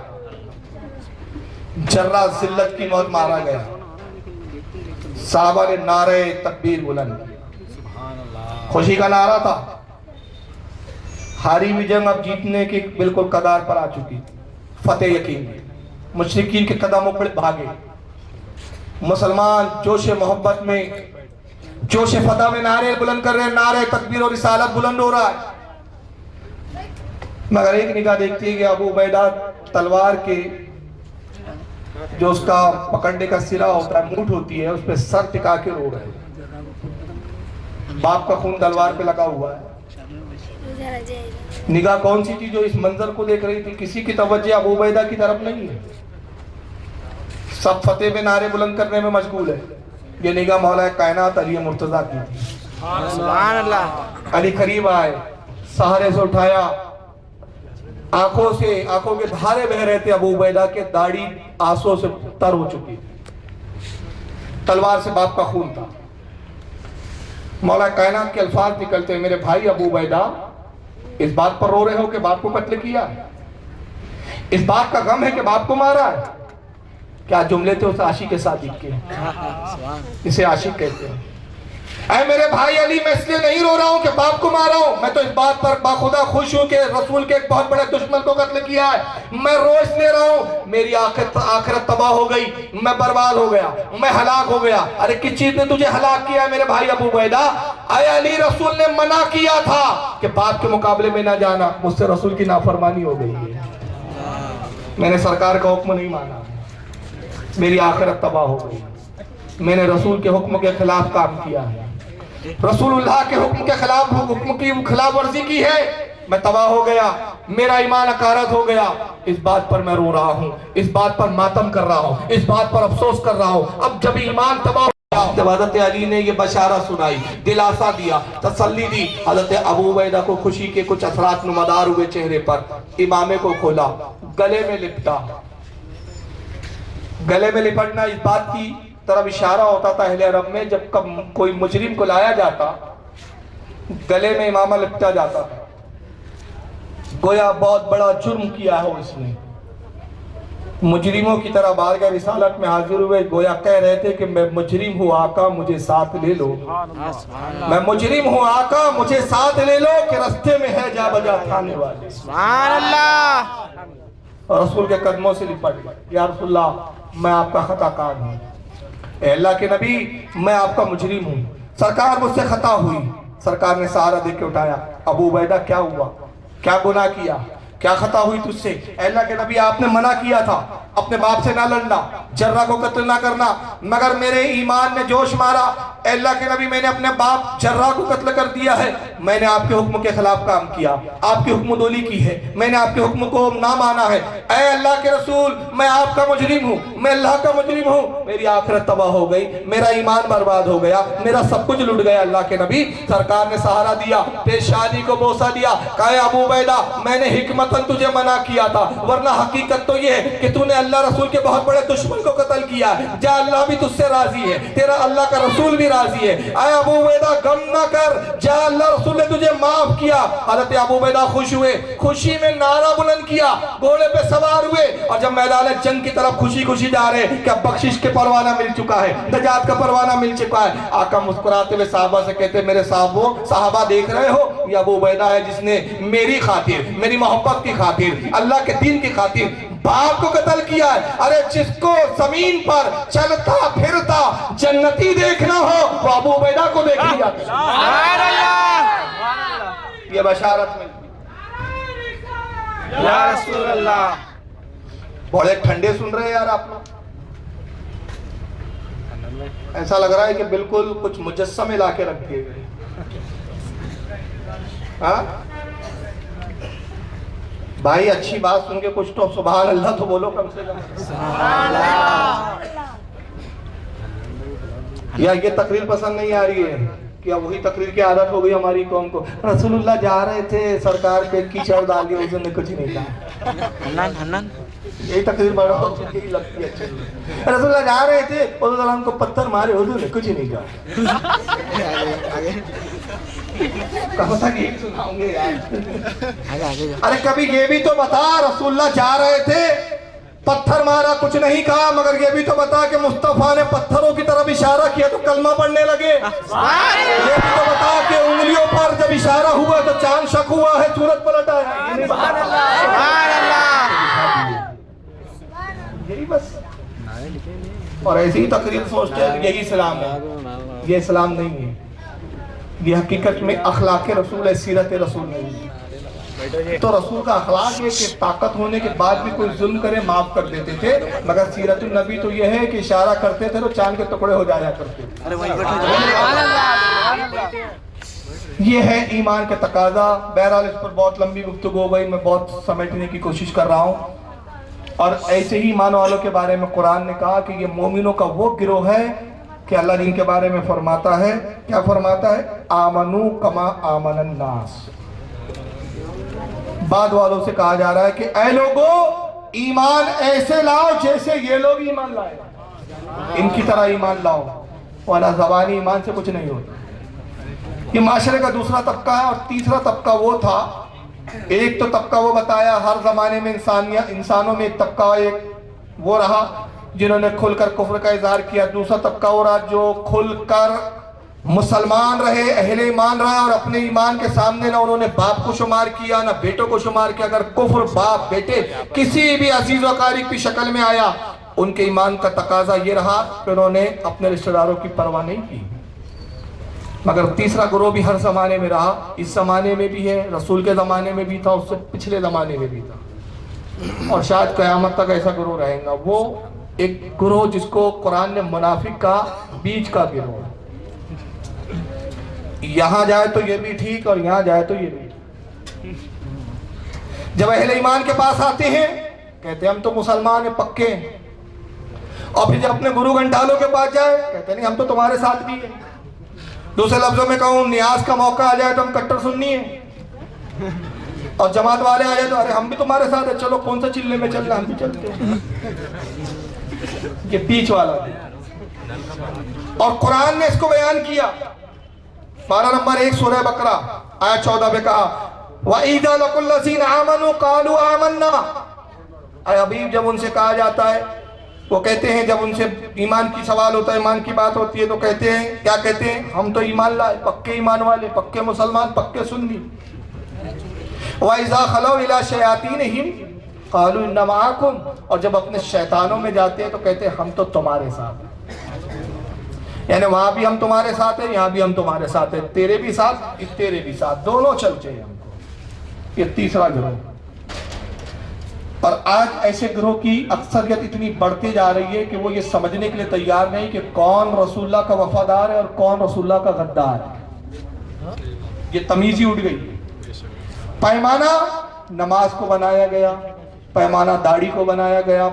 जर्रा जिल्लत की मौत मारा गया। साहबा ने नारे तकबीर बुलंद, खुशी का नारा था। हारी हुई जंग अब जीतने की बिल्कुल कगार पर आ चुकी, फतेह यकीन। मुशरिकीन के कदमों पर भागे। मुसलमान जोश मोहब्बत में, जोश फतह में नारे बुलंद कर रहे हैं, नारे तकबीर और रिसालत बुलंद हो रहा है। मगर एक निगाह देखती है कि अबू उबैदा तलवार के जो उसका पकड़ने का सिरा होता है, मूठ होती है, उस पर सर टिका के रो रहे हैं। बाप का खून तलवार पे लगा हुआ है। निगाह कौन सी थी जो इस मंजर को देख रही थी? किसी की तवज्जो अबू उबैदा की तरफ नहीं है। सब फतेह में नारे बुलंद करने में मशगूल है। ये निगाह मौला कायनात अली मुर्तजा की थी। सुभान अल्लाह। अली करीब आए, सहारे से उठाया, आंखों के धारे बह रहे थे। अबू उबैदा के दाढ़ी आंसू से तर हो चुकी, तलवार से बाप का खून था। मौला कायनात के अल्फाज निकलते हैं, मेरे भाई अबू उबैदा, इस बात पर रो रहे हो कि बाप को कत्ल किया, इस बात का गम है कि बाप को मारा है। क्या जुमले थे उस आशिक के साथ के, इसे आशिक कहते हैं। ऐ मेरे भाई अली, मैं इसलिए नहीं रो रहा हूं कि बाप को मारा हूं, मैं तो इस बात पर बाखुदा खुश हूं कि रसूल के एक बहुत बड़े दुश्मन को कत्ल किया है। मैं रो इसलिए रहा हूं, मेरी आखिरत तबाह हो गई, मैं बर्बाद हो गया, मैं हलाक हो गया। अरे किस चीज ने तुझे हलाक किया है मेरे भाई अबू उबैदा? ऐ अली, रसूल ने मना किया था कि बाप के मुकाबले में ना जाना, मुझसे रसूल की नाफरमानी हो गई है, मैंने सरकार का हुक्म नहीं माना, मेरी आखिरत तबाह हो गई, मैंने रसूल के हुक्म के खिलाफ काम किया है, रसूलुल्लाह के हुक्म के खिलाफ हुक्म की खिलाफ वर्जी की है, मैं तबाह हो गया, मेरा ईमान अकारत हो गया। इस बात पर मैं रो रहा हूँ, इस बात पर मातम कर रहा हूँ, इस बात पर अफसोस कर रहा हूँ। अब जब ईमान तबाह, जब हज़रत अली ने ये बशारा सुनाई, दिलासा दिया, तसल्ली दी, हज़रत अबू उबैदा को खुशी के कुछ असरात नुमादार हुए चेहरे पर। इमामे को खोला, गले में लिपटा। गले में लिपटना इस बात की तरफ इशारा होता था अहले अरब में, जब कब कोई मुजरिम को लाया जाता, गले में इमामा लिपटा जाता था, गोया बहुत बड़ा जुर्म किया हो इसने। मुजरिमों की तरह बारगाह रिसालत में हाजिर हुए, गोया कह रहे थे कि मैं मुजरिम हूँ आका, मुझे साथ ले लो, मैं मुजरिम हूँ आका, मुझे साथ ले लो कि रास्ते में है जा बजा खाने वाले। सुभान अल्लाह। और रसूल के कदमों से लिपट गए, या रसूलल्लाह मैं आपका खताकार हूँ, अल्लाह के नबी मैं आपका मुजरिम हूँ, सरकार मुझसे खता हुई। सरकार ने सहारा दे के उठाया, अबू उबैदा क्या हुआ, क्या गुनाह किया, क्या खता हुई तुझसे? अल्लाह के नबी आपने मना किया था अपने बाप से ना लड़ना, जर्रा को कत्ल ना करना, मगर मेरे ईमान ने जोश मारा, अल्लाह के नबी मैंने अपने बाप जर्रा को कत्ल कर दिया है, मैंने आपके हुक्म के खिलाफ काम किया, आपकी हुक्मदोली की है, मैंने आपके हुक्म को ना माना है। ऐ अल्लाह के रसूल, मैं आपका मुजरिम हूँ, मैं अल्लाह का मुजरिम हूँ, मेरी आखिरत तबाह हो गई, मेरा ईमान बर्बाद हो गया, मेरा सब कुछ लुट गया। अल्लाह के नबी सरकार ने सहारा दिया, पेशानी को बोसा दिया, कहा अबू उबैदा मैंने हिकमतन तुझे मना किया था, वरना हकीकत तो ये है कि तूने अल्लाह रसूल के बहुत बड़े दुश्मन को कत्ल किया है, जा अल्लाह भी तुझसे राजी है, तेरा अल्लाह का रसूल भी राजी है। ऐ अबू उबैदा गम ना कर, जा अल्लाह रसूल ने तुझे माफ किया। हज़रत अबू उबैदा खुश हुए, खुशी में नारा बुलंद किया, घोड़े पे सवार हुए, और जब मैदान जंग की तरफ खुशी खुशी जा रहे, क्या बख्शिश के परवाना मिल चुका है, नजात का परवाना मिल चुका है। आका मुस्कुराते हुए साहबा से कहते, मेरे साहबा देख रहे हो, ये अबू उबैदा है जिसने मेरी खातिर, मेरी मोहब्बत की खातिर, अल्लाह के दीन की खातिर बाप को कत्ल किया है। अरे जिसको जमीन पर चलता फिरता जन्नती देखना हो, वो अबू उबैदा को देख लिया। ये बशारत में या रसूल अल्लाह। बड़े ठंडे सुन रहे हैं यार आप लोग, ऐसा लग रहा है कि बिल्कुल कुछ मुजस्समे ला के रख दिए गए। हाँ भाई, अच्छी बात सुन के कुछ तो सुभान अल्लाह तो बोलो कम से कम। या ये तकरीर पसंद नहीं आ रही है, क्या वही तकरीर की आदत हो गई हमारी कौम को? रसूलुल्लाह जा रहे थे, सरकार पे कीचड़ डाल दिया, उसने कुछ नहीं कहा। यही तकरीर बड़ा यही लगती है अच्छी। रसूलुल्लाह जा रहे थे, उधर हमको पत्थर मारे, हुजूर ने कुछ नहीं कहा। कहा था कि सुनाऊंगे यार। अरे कभी ये भी तो बता, रसूलुल्लाह जा रहे थे, पत्थर मारा, कुछ नहीं कहा, मगर ये भी तो बता कि मुस्तफा ने पत्थरों की तरफ इशारा किया तो कलमा पढ़ने लगे। ये भी तो बता कि उंगलियों पर जब इशारा हुआ तो चांद शक हुआ है, सूरज पलट आया। यही बस, और ऐसी ही तकरीर सोचते हैं यही इस्लाम है। ये इस्लाम नहीं है, ये हकीकत में अखलाक रसूल है, सीरत रसूल नहीं है। तो रसूल का अखलाक है कि ताकत होने के बाद भी कोई जुल्म करे माफ कर देते थे, मगर सीरतुन नबी तो ये है कि इशारा करते थे तो चांद के टुकड़े हो जाया करते। ये है ईमान के तकाजा। बहरहाल इस पर बहुत लंबी गुफ्तगू हो गई, मैं बहुत समेटने की कोशिश कर रहा हूँ। और ऐसे ही ईमान वालों के बारे में कुरान ने कहा कि ये मोमिनों का वो गिरोह है कि अल्लाह इनके बारे में फरमाता है, क्या फरमाता है? आमनू कमा आमनन नास, बाद वालों से कहा जा रहा है कि ऐ लोगों, ईमान ऐसे लाओ जैसे ये लोग ईमान लाए, इनकी तरह ईमान लाओ, वरना ज़बानी ईमान से कुछ नहीं होता। ये माशरे का दूसरा तबका है। और तीसरा तबका वो था, एक तो तबका वो बताया हर जमाने में इंसानों में एक तबका एक वो रहा जिन्होंने खुलकर कुफ्र का इजहार किया। दूसरा तबका वो रहा जो खुलकर मुसलमान रहे, अहले ईमान रहा और अपने ईमान के सामने ना उन्होंने बाप को शुमार किया ना बेटों को शुमार किया। अगर कुफ्र बाप बेटे किसी भी अजीज व कारिब की शक्ल में आया, उनके ईमान का तकाजा ये रहा कि उन्होंने अपने रिश्तेदारों की परवाह नहीं की। मगर तीसरा गुरोह भी हर जमाने में रहा, इस जमाने में भी है, रसूल के जमाने में भी था, उससे पिछले जमाने में भी था, और शायद क़यामत तक ऐसा गुरोह रहेगा। वो एक गुरोह जिसको कुरान ने मुनाफिक का बीच का गिरोह, यहां जाए तो ये भी ठीक और यहां जाए तो ये भी ठीक। जब अहले ईमान के पास आते हैं कहते हैं हम तो मुसलमान हैं पक्के, और फिर जब अपने गुरु घंटालों के पास जाए कहते नहीं हम तो तुम्हारे साथ भी हैं। दूसरे लफ्जों में कहूं, न्याज का मौका आ जाए तो हम कट्टर सुन्नी है, और जमात वाले आ जाए तो अरे हम भी तुम्हारे साथ है, चलो कौन सा चिल्ले में चलना, हम भी चलते हैं। ये बीच वाला है। और कुरान ने इसको बयान किया। पारा नंबर 1 सूरह बकरा आयत 14 में कहा वईदा लकुल्लज़ीना आमनू कालू आमन्ना। अभी जब उनसे कहा जाता है वो कहते हैं, जब उनसे ईमान की सवाल होता है, ईमान की बात होती है तो कहते हैं, क्या कहते हैं, हम तो ईमान लाए, पक्के ईमान वाले, पक्के मुसलमान, पक्के सुन्नी। वइज़ा खलौ इला शयातीनिहिम कालू इन्ना मआकुम। और जब अपने शैतानों में जाते हैं तो कहते हैं हम तो तुम्हारे साथ हैं, यानी वहां भी हम तुम्हारे साथ हैं, यहाँ भी हम तुम्हारे साथ हैं, तेरे भी साथ तेरे भी साथ, दोनों चलते हैं हमको। ये तीसरा गिरोह। और आज ऐसे गिरोह की अक्सरियत इतनी बढ़ती जा रही है कि वो ये समझने के लिए तैयार नहीं कि कौन रसूलुल्लाह का वफादार है और कौन रसूलुल्लाह का गद्दार है। ये तमीज ही उठ गई। पैमाना नमाज को बनाया गया, पैमाना दाढ़ी को बनाया गया,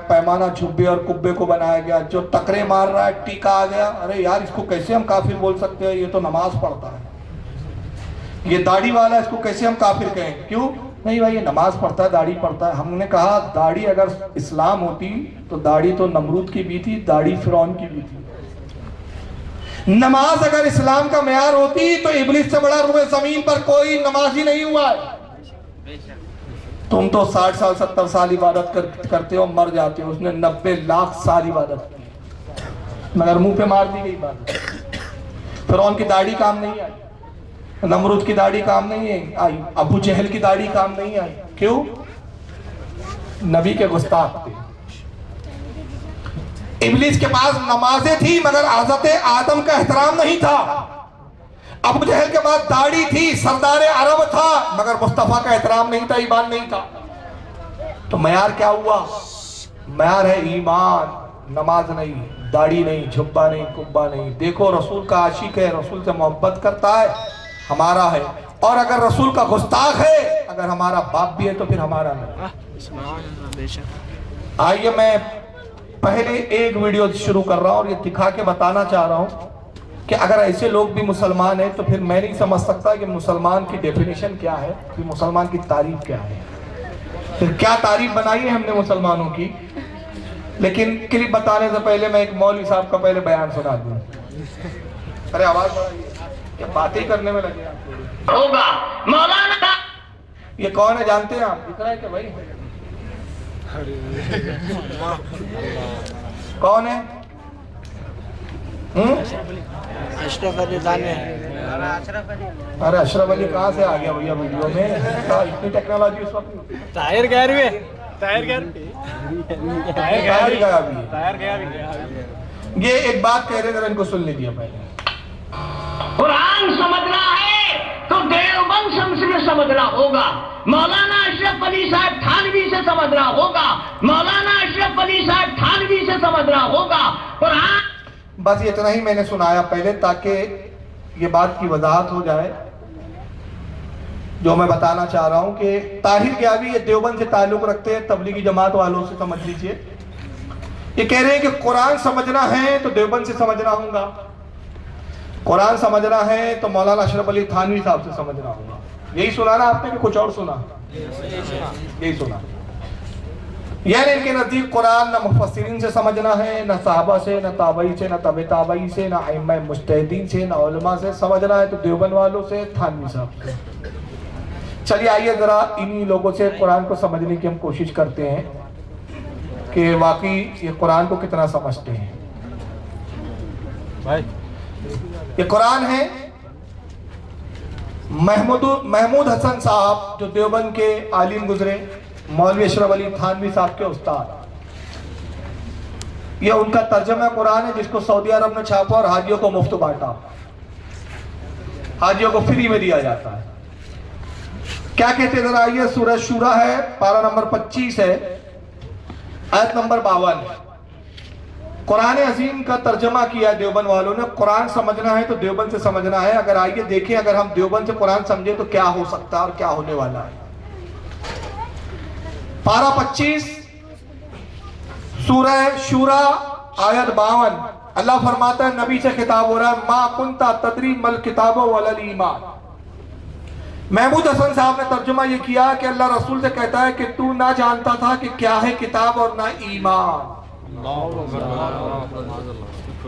पैमाना झुब्बे और कुब्बे को बनाया गया। जो टकरे मार रहा है टीका आ गया, अरे यार इसको कैसे हम काफिर बोल सकते हैं, ये तो नमाज पढ़ता है। ये दाढ़ी वाला, इसको कैसे हम काफिर कहें, क्यों नहीं भाई ये नमाज पढ़ता है, दाढ़ी पढ़ता है। हमने कहा दाढ़ी अगर इस्लाम होती तो दाढ़ी तो नमरूद की भी थी, दाढ़ी फिरौन की भी थी। नमाज अगर इस्लाम का मेयार होती तो इब्लिस से बड़ा रुए जमीन पर कोई नमाजी नहीं हुआ है। तुम तो 60 साल 70 साल इबादत करते हो, मर जाते हो। उसने 90 लाख साल इबादत की, मगर मुंह पे मार दी गई बात। फिरौन की दाढ़ी काम नहीं आई, नमरूद की दाढ़ी काम नहीं आई, अबू जहल की दाढ़ी काम नहीं आई। क्यों? नबी के गुस्ताख थे। इब्लिस के पास नमाजें थी मगर हज़रत आदम का एहतराम नहीं था। अबू जहल के पास दाढ़ी थी, सरदार अरब था, मगर मुस्तफा का एहतराम नहीं था, ईमान नहीं था। तो मयार क्या हुआ? मयार है ईमान, नमाज नहीं, दाढ़ी नहीं, झुब्बा नहीं, कुब्बा नहीं। देखो रसूल का आशिक है, रसूल से मोहब्बत करता है, हमारा है। और अगर रसूल का गुस्ताख है, अगर हमारा बाप भी है तो फिर हमारा नहीं। आइए मैं पहले एक वीडियो शुरू कर रहा हूं और ये दिखा के बताना चाह रहा हूं कि अगर ऐसे लोग भी मुसलमान हैं तो फिर मैं नहीं समझ सकता कि मुसलमान की डेफिनेशन क्या है, कि मुसलमान की तारीफ क्या है, फिर क्या तारीफ बनाई है हमने मुसलमानों की। लेकिन क्लिप बताने से पहले मैं एक मौलवी साहब का पहले बयान सुना दूं। अरे आवाज बढ़ाइए, क्या बातें करने में लगे होगा मौलाना। ये कौन है जानते हैं आप? दिख रहा है कि भाई कौन है? अशरफ अली दाने। अरे अशरफ अली कहाँ से आ गया भैया वीडियो में? इतनी टेक्नोलॉजी उस वक्त। टायर गया रे, टायर गया, टायर गया। ये एक बात कह रहे थे, इनको सुन लीजिए पहले। कुरान समझना है तो देवबंद से समझना होगा, मौलाना अशरफ अली साहब थानवी से समझना होगा, मौलाना अशरफ अली साहब थानवी से समझना होगा। कुरान बस इतना ही मैंने सुनाया पहले, ताकि ये बात की वजाहत हो जाए जो मैं बताना चाह रहा हूं कि ताहिर ग्यावी ये देवबंद से ताल्लुक रखते हैं, तबलीगी जमात वालों से, समझ लीजिए। ये कह रहे हैं कि कुरान समझना है तो देवबंद से समझना होगा, कुरान समझना है तो मौलाना अशरफ अली थानवी साहब से समझना होगा। यही सुना ना आपने कि कुछ और सुना? यही सुना। यानी इनके नजदीक कुरान न मुफस्सिरीन से समझना है, न साहबा से, न ताबई से, न तबे ताबई से, न अइम्मा मुज्तहिदीन से, न उलमा से समझना है तो देवबंद वालों से, थानवी साहब से। चलिए आइए जरा इन्हीं लोगों से कुरान को समझने की हम कोशिश करते हैं कि वाकई ये कुरान को कितना समझते हैं। भाई ये कुरान है महमूद हसन साहब जो देवबंद के आलिम गुजरे, मौलवी अशरफ अली थानवी साहब के उस्ताद। ये उनका तर्जुमा कुरान है जिसको सऊदी अरब ने छापा और हाजियों को मुफ्त बांटा, हाजियों को फ्री में दिया जाता है। क्या कहते जरा आइए, सूरह शूरा है, पारा नंबर 25 है, आयत नंबर 52। कुरान अजीम का तर्जमा किया देवबंद वालों ने। कुरान समझना है तो देवबंद से समझना है। अगर आइए देखें, अगर हम देवबंद से कुरान समझे तो क्या हो सकता है और क्या होने वाला है। पारा 25 सूरह शूरा आयत 52, अल्लाह फरमाता है, नबी से खिताब हो रहा है, मा कुंता तदरी मल किताब वलल ईमान। महमूद हसन साहब ने तर्जुमा ये किया कि अल्लाह रसूल से कहता है कि तू ना जानता था कि क्या है किताब और ना ईमान।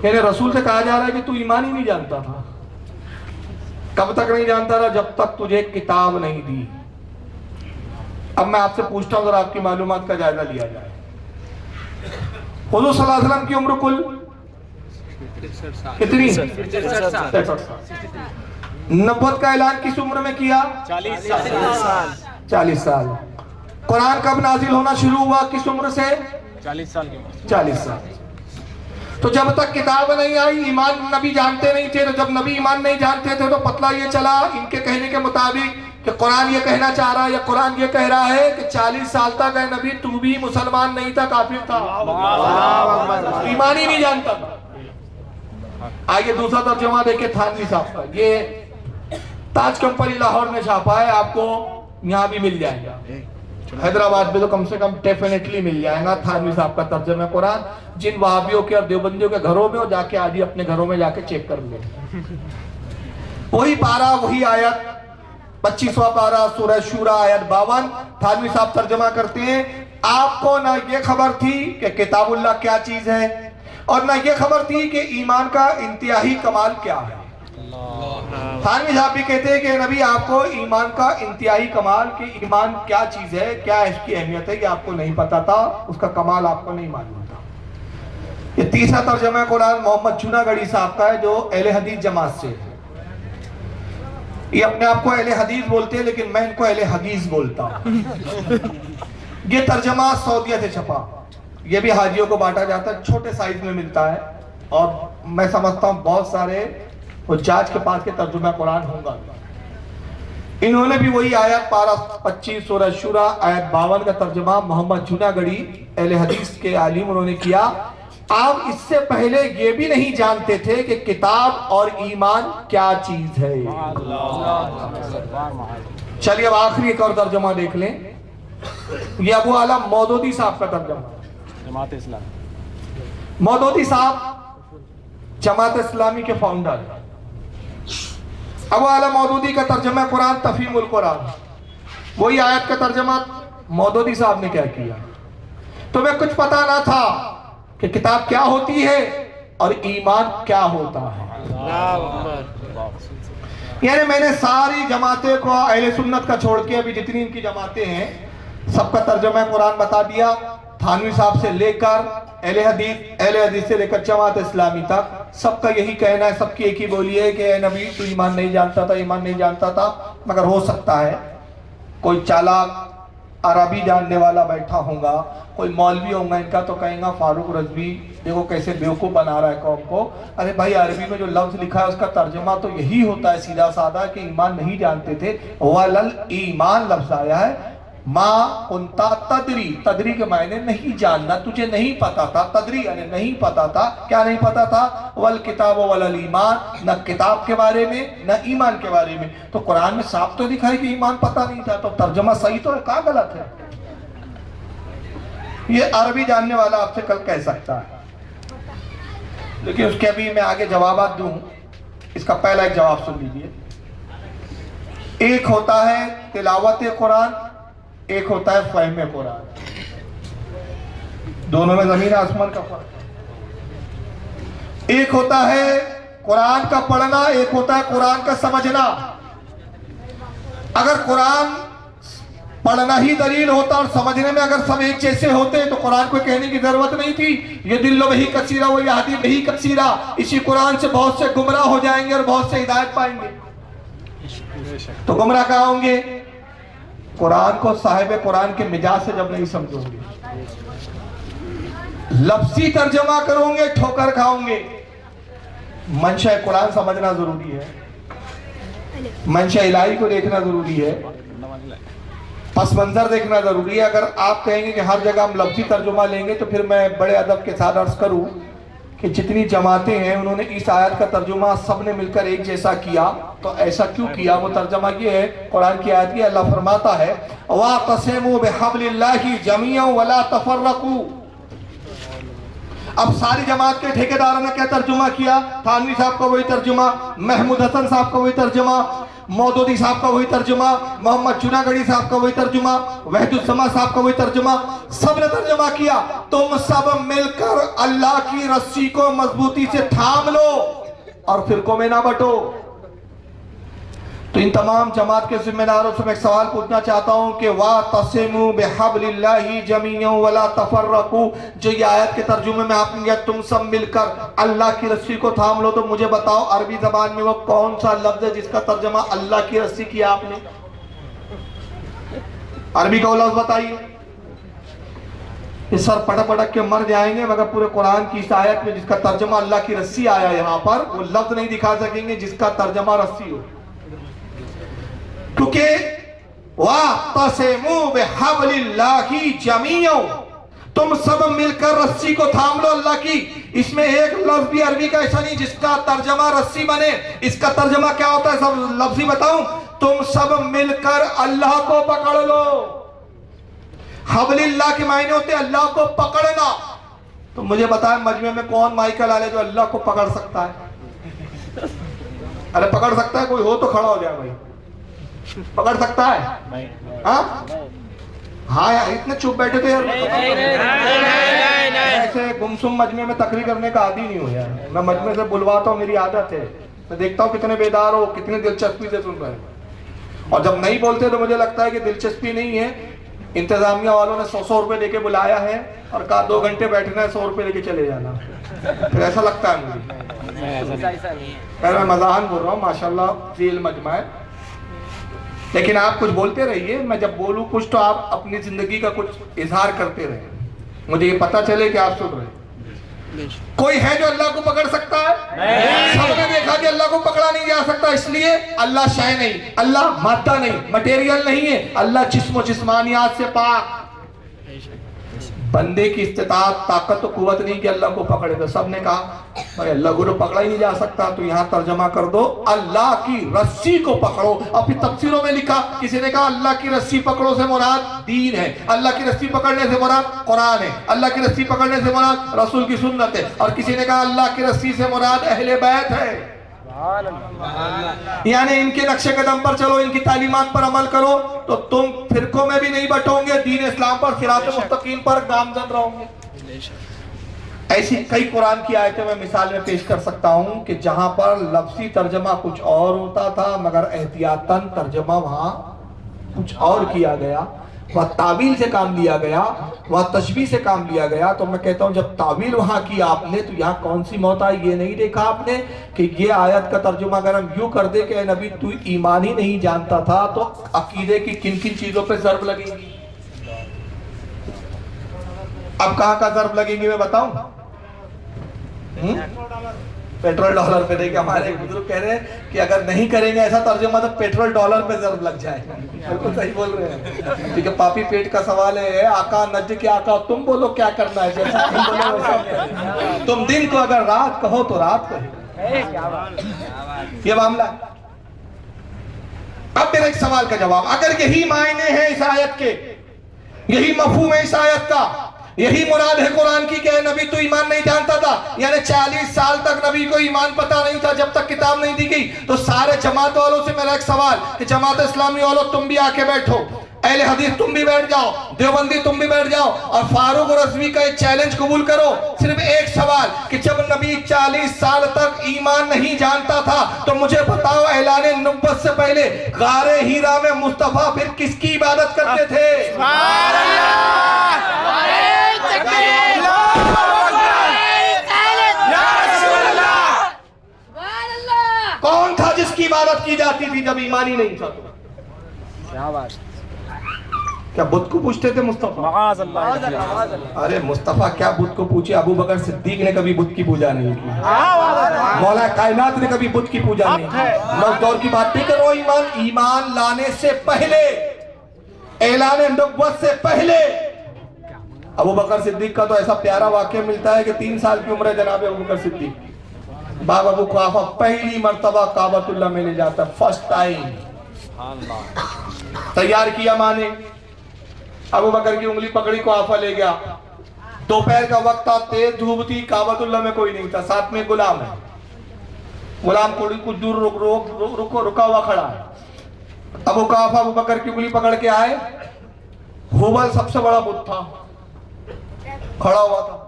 यानी रसूल से कहा जा रहा है कि तू ईमान ही नहीं जानता था। कब तक नहीं जानता था? जब तक तुझे किताब नहीं दी। अब मैं आपसे पूछता हूं, अगर आपकी मालूमात का जायजा लिया जाए, हुजूर सल्लल्लाहु अलैहि वसल्लम की उम्र कुल कितनी? 63 साल। नबुव्वत का ऐलान किस उम्र में किया? 40 साल। कुरान कब नाजिल होना शुरू हुआ, किस उम्र से? 40 साल के बाद। 40 साल। तो जब तक किताब नहीं आई, ईमान नबी जानते नहीं थे। तो जब नबी ईमान नहीं जानते थे तो पतला ये चला इनके कहने के मुताबिक कि कुरान ये कहना चाह रहा है या कुरान ये कह रहा है कि 40 साल तक है नबी तू भी मुसलमान नहीं था, काफिर था, ईमान ही नहीं जानता था। आगे दूसरा तर्जुमा देखे थानवी साहब का। ये ताज कंपनी लाहौर में छापा है, आपको यहाँ भी मिल जाएगा, हैदराबाद में तो कम से कम डेफिनेटली मिल जाएगा। थानवी साहब का तर्जुमा कुरान जिन वहाबियों के और देवबंदियों के घरों में हो जाके आज ही अपने घरों में जाके चेक कर ले। वही पारा वही आयत 25वां पारा सूरह शूरा आयत 52। थानवी साहब तर्जुमा करते हैं, आपको ना ये खबर थी कि किताबुल्लाह क्या चीज है और ना ये खबर थी कि ईमान का इंतहाई कमाल क्या है। थानवी साहब भी कहते हैं कि नबी आपको ईमान का इंतहाई कमाल कि ईमान क्या चीज है, क्या इसकी अहमियत है, कि आपको नहीं पता था, उसका कमाल आपको नहीं मालूम था। ये तीसरा तर्जुमा कुरान मोहम्मद जूनागढ़ी साहब का है जो अहले हदीस जमात से है। ये अपने आप को अहले हदीस बोलते हैं लेकिन मैं इनको अहले हदीस बोलता हूं। ये तर्जुमा सऊदीया से छपा, ये भी हाजियों को बांटा जाता है, छोटे साइज में मिलता है और मैं समझता हूं बहुत सारे हुज्जाज के पास के तर्जुमा कुरान होगा। इन्होंने भी वही आयत पारा 25 सूरह शूरा आयत 52 का तर्जुमा मोहम्मद जूनागढ़ी अहले हदीस के आलिम उन्होंने किया। आप इससे पहले ये भी नहीं जानते थे कि किताब और ईमान क्या चीज है। चलिए अब आखिरी एक और तर्जुमा देख लें। ये अबू आला मौदूदी साहब का तर्जुमा। जमात इस्लामी। मौदूदी साहब जमात इस्लामी के फाउंडर। अबू आला मौदूदी का तर्जुमा कुरान तफहीमुल कुरान, वही आयत का तर्जुमा मौदूदी साहब ने क्या किया। तुम्हें कुछ पता ना था कि किताब क्या होती है और ईमान क्या होता है। यानी मैंने सारी जमातें को अहले सुन्नत का छोड़ के अभी जितनी इनकी जमातें हैं सबका तर्जुमा कुरान बता दिया। थानवी साहब से लेकर अहले हदीस से लेकर जमात इस्लामी तक सबका यही कहना है, सबकी एक ही बोली है कि नबी तू ईमान नहीं जानता था, ईमान नहीं जानता था। मगर हो सकता है कोई चालाक अरबी जानने वाला बैठा होगा, कोई मौलवी होगा इनका तो कहेगा फारूक रजवी देखो कैसे बेवकूफ़ बना रहा है कौम को। अरे भाई अरबी में जो लफ्ज़ लिखा है उसका तर्जुमा तो यही होता है सीधा साधा कि ईमान नहीं जानते थे। वलल ईमान लफ्ज़ आया है, माँ कुंता तदरी, तदरी के मायने नहीं जानना, तुझे नहीं पता था। तदरी यानी नहीं पता था। क्या नहीं पता था? वल किताब वलल ईमान, न किताब के बारे में न ईमान के बारे में। तो कुरान में साफ तो लिखा है कि ईमान पता नहीं था, तो तर्जुमा सही तो है, कहाँ गलत है? ये अरबी जानने वाला आपसे कल कह सकता है, लेकिन उसके अभी मैं आगे जवाब दूं। इसका पहला एक जवाब सुन लीजिए। एक होता है तिलावत कुरान एक होता है फहम कुरान। दोनों में जमीन आसमान का फर्क है। एक होता है कुरान का पढ़ना, एक होता है कुरान का समझना। अगर कुरान पढ़ना ही दलील होता और समझने में अगर सब एक जैसे होते तो कुरान को कहने की जरूरत नहीं थी। ये दिल्लो वही कसीरा वो यादी वही कसीरा, इसी कुरान से बहुत से गुमराह हो जाएंगे और बहुत से हिदायत पाएंगे। तो गुमराह कहाँ होंगे? कुरान को साहिब कुरान के मिजाज से जब नहीं समझोगे, लफ्जी तर्जमा करोगे, ठोकर खाओगे। मंशा कुरान समझना जरूरी है, मंशा इलाही को देखना जरूरी है, पस मंजर देखना जरूरी है। अगर आप कहेंगे कि हर जगह हम लफ्जी तर्जुमा लेंगे तो फिर मैं बड़े अदब के साथ अर्ज करूं कि जितनी जमातें हैं उन्होंने इस आयत का तर्जुमा सबने मिलकर एक जैसा किया। तो ऐसा क्यों किया? वो तर्जुमा ये है कुरान की आयत की, अल्लाह फरमाता है वातसिमू बिहब्लिल्लाहि जमीअन वला तफर्रकू। अब सारी जमात के ठेकेदारों ने क्या तर्जुमा किया? थानवी साहब का वही तर्जुमा, महमूद हसन साहब का वही तर्जुमा, मौदूदी साहब का वही तर्जुमा, मोहम्मद जूनागढ़ी साहब का वही तर्जुमा, वहीदुस्समा साहब का वही तर्जुमा। सबने तर्जुमा किया तुम सब मिलकर अल्लाह की रस्सी को मजबूती से थाम लो और फिरकों में ना बंटो। तो इन तमाम जमात के जिम्मेदारों से मैं एक सवाल पूछना चाहता हूं कि वातसिमू बिहब्लिल्लाहि जमीअन वला तफर्रकू, जो ये आयत के तर्जुमे में आपने किया तुम सब मिलकर अल्लाह की रस्सी को थाम लो, तो मुझे बताओ अरबी जबान में वो कौन सा लफ्ज है जिसका तर्जुमा अल्लाह की रस्सी किया आपने? अरबी का वो लफ्ज बताइए। इस सर पटक पटक के मर जाएंगे मगर पूरे कुरान की इस आयत में जिसका तर्जुमा अल्लाह की रस्सी आया यहाँ पर, वो लफ्ज नहीं दिखा सकेंगे जिसका तर्जुमा रस्सी हो। क्योंकि वातसिमू बिहब्लिल्लाहि जमीअन, तुम सब मिलकर रस्सी को थाम लो अल्लाह की। इसमें एक लफ्ज भी अरबी का ऐसा नहीं जिसका तर्जमा रस्सी बने। इसका तर्जमा क्या होता है? सब लफ्जी बताऊं, तुम सब मिलकर अल्लाह को पकड़ लो। हब्लिल्लाह के मायने होते अल्लाह को पकड़ना। तो मुझे बताएं मजमे में कौन माइकल आले जो अल्लाह को पकड़ सकता है? अरे पकड़ सकता है कोई हो तो खड़ा हो जाए भाई। पकड़ सकता है? हाँ हाँ यार, इतने चुप बैठे थे यार। ऐसे गुमसुम मजमे में तकरीर करने का आदी नहीं हूँ यार। मैं मजमे से बुलवाता हूँ, मेरी आदत है। मैं देखता हूँ कितने बेदार हो, कितने दिलचस्पी से सुन रहे हैं, और जब नहीं बोलते तो मुझे लगता है कि दिलचस्पी नहीं है। इंतजामिया वालों ने 100 रुपए देके बुलाया है और कहा 2 घंटे बैठना है, 100 रुपए लेके चले जाना। फिर ऐसा लगता है मुझे। मैं मजाहन बोल रहा हूँ, माशाल्लाह फील मजमा है। लेकिन आप कुछ बोलते रहिए, मैं जब बोलूं कुछ तो आप अपनी जिंदगी का कुछ इजहार करते रहिए, मुझे ये पता चले कि आप सुन रहे। कोई है जो अल्लाह को पकड़ सकता है? सबने देखा कि अल्लाह को पकड़ा नहीं जा सकता, इसलिए अल्लाह शय नहीं, अल्लाह मादा नहीं, मटेरियल नहीं है। अल्लाह जिस्म जिस्मानियात से पाक। बंदे की इस्तिताअत, ताकत तो कुव्वत नहीं कि अल्लाह को पकड़े। तो सबने कहा भाई अल्लाह को तो पकड़ा ही नहीं जा सकता, तो यहाँ तर्जमा कर दो अल्लाह की रस्सी को पकड़ो। और फिर तफसीरों में लिखा, किसी ने कहा अल्लाह की रस्सी पकड़ो से मुराद दीन है, अल्लाह की रस्सी पकड़ने से मुराद कुरान है, अल्लाह की रस्सी पकड़ने से मुराद रसूल की सुन्नत है, और किसी ने कहा अल्लाह की रस्सी से मुराद अहले बैत है। यानी इनके नक्शे कदम पर चलो, इनकी तालीमात पर अमल करो तो तुम फिरकों में भी नहीं बटोगे, दीन इस्लाम पर सिरात मुस्तकीम पर गामजन रहोगे। ऐसी कई कुरान की आयतें मैं मिसाल में पेश कर सकता हूं कि जहां पर लफ्जी तर्जमा कुछ और होता था मगर एहतियातन तर्जमा वहां कुछ और किया गया, वह तावील से काम लिया गया, वह तशबीह से काम लिया गया। तो मैं कहता हूं जब तावील वहां की आपने तो यहाँ कौन सी मौत आई? ये नहीं देखा आपने कि ये आयत का तर्जुमा अगर हम यूं कर दे कि नबी तू ईमान ही नहीं जानता था तो अकीदे की किन किन चीजों पे ज़र्ब लगेगी। अब कहाँ का ज़र्ब लगेंगे मैं बताऊं? पेट्रोल डॉलर पे। देखिए हमारे बुजुर्ग कह रहे हैं कि अगर नहीं करेंगे ऐसा तर्जुमा तो पेट्रोल डॉलर पे ज़र्ब लग जाएगा। बिल्कुल सही बोल रहे हैं। ठीक है, पापी पेट का सवाल है, आका नज के आका तुम बोलो क्या करना है, जैसा तुम बोलो वैसा। तुम दिन को अगर रात कहो तो रात कहो, ये मामला। अब मेरा एक सवाल का जवाब, अगर यही मायने हैं इस आयत के, यही मफहूम है इस आयत का, यही मुराद है कुरान की कि नबी तो ईमान नहीं जानता था, यानी 40 साल तक नबी को ईमान पता नहीं था जब तक किताब नहीं दी गई, तो सारे जमात वालों से मेरा एक सवाल कि जमात इस्लामी वालों तुम भी आके बैठो, अहले हदीस तुम भी बैठ जाओ, देवबंदी तुम भी बैठ जाओ और फारूक और रज़वी का एक चैलेंज कबूल करो। सिर्फ एक सवाल कि जब नबी 40 साल तक ईमान नहीं जानता था तो मुझे बताओ ऐलान नबुव्वत से पहले गारे हीरा में मुस्तफा फिर किसकी इबादत करते थे? कौन था जिसकी इबादत की जाती थी जब ईमान ही नहीं था? तो क्या बात, क्या बुत को पूछते थे मुस्तफा? अरे मुस्तफा क्या बुत को पूछे? अबू बकर सिद्दीक ने कभी बुत की पूजा नहीं की, मौला कायनात ने कभी बुत की पूजा नहीं की। मैं उस दौर की बात नहीं कर रहा हूं। ईमान लाने से पहले, ऐलान नबुव्वत से पहले अबू बकर सिद्दीक का तो ऐसा प्यारा वाक्य मिलता है कि 3 साल की उम्र है जनाब अबू बकर सिद्दीक, बाबा अबू कुहाफा पहली मर्तबा काबतुल्लाह में ले जाता, फर्स्ट टाइम तैयार किया माने। अबू बकर की उंगली पकड़ी, कुहाफा ले गया। दोपहर का वक्त था, तेज धूप थी, काबतुल्लाह में कोई नहीं था, साथ में गुलाम है। गुलाम कुछ दूर रुका हुआ खड़ा है। अबू कुहाफा अबू बकर की उंगली पकड़ के आए। हुबल सबसे बड़ा बुत था, खड़ा हुआ था।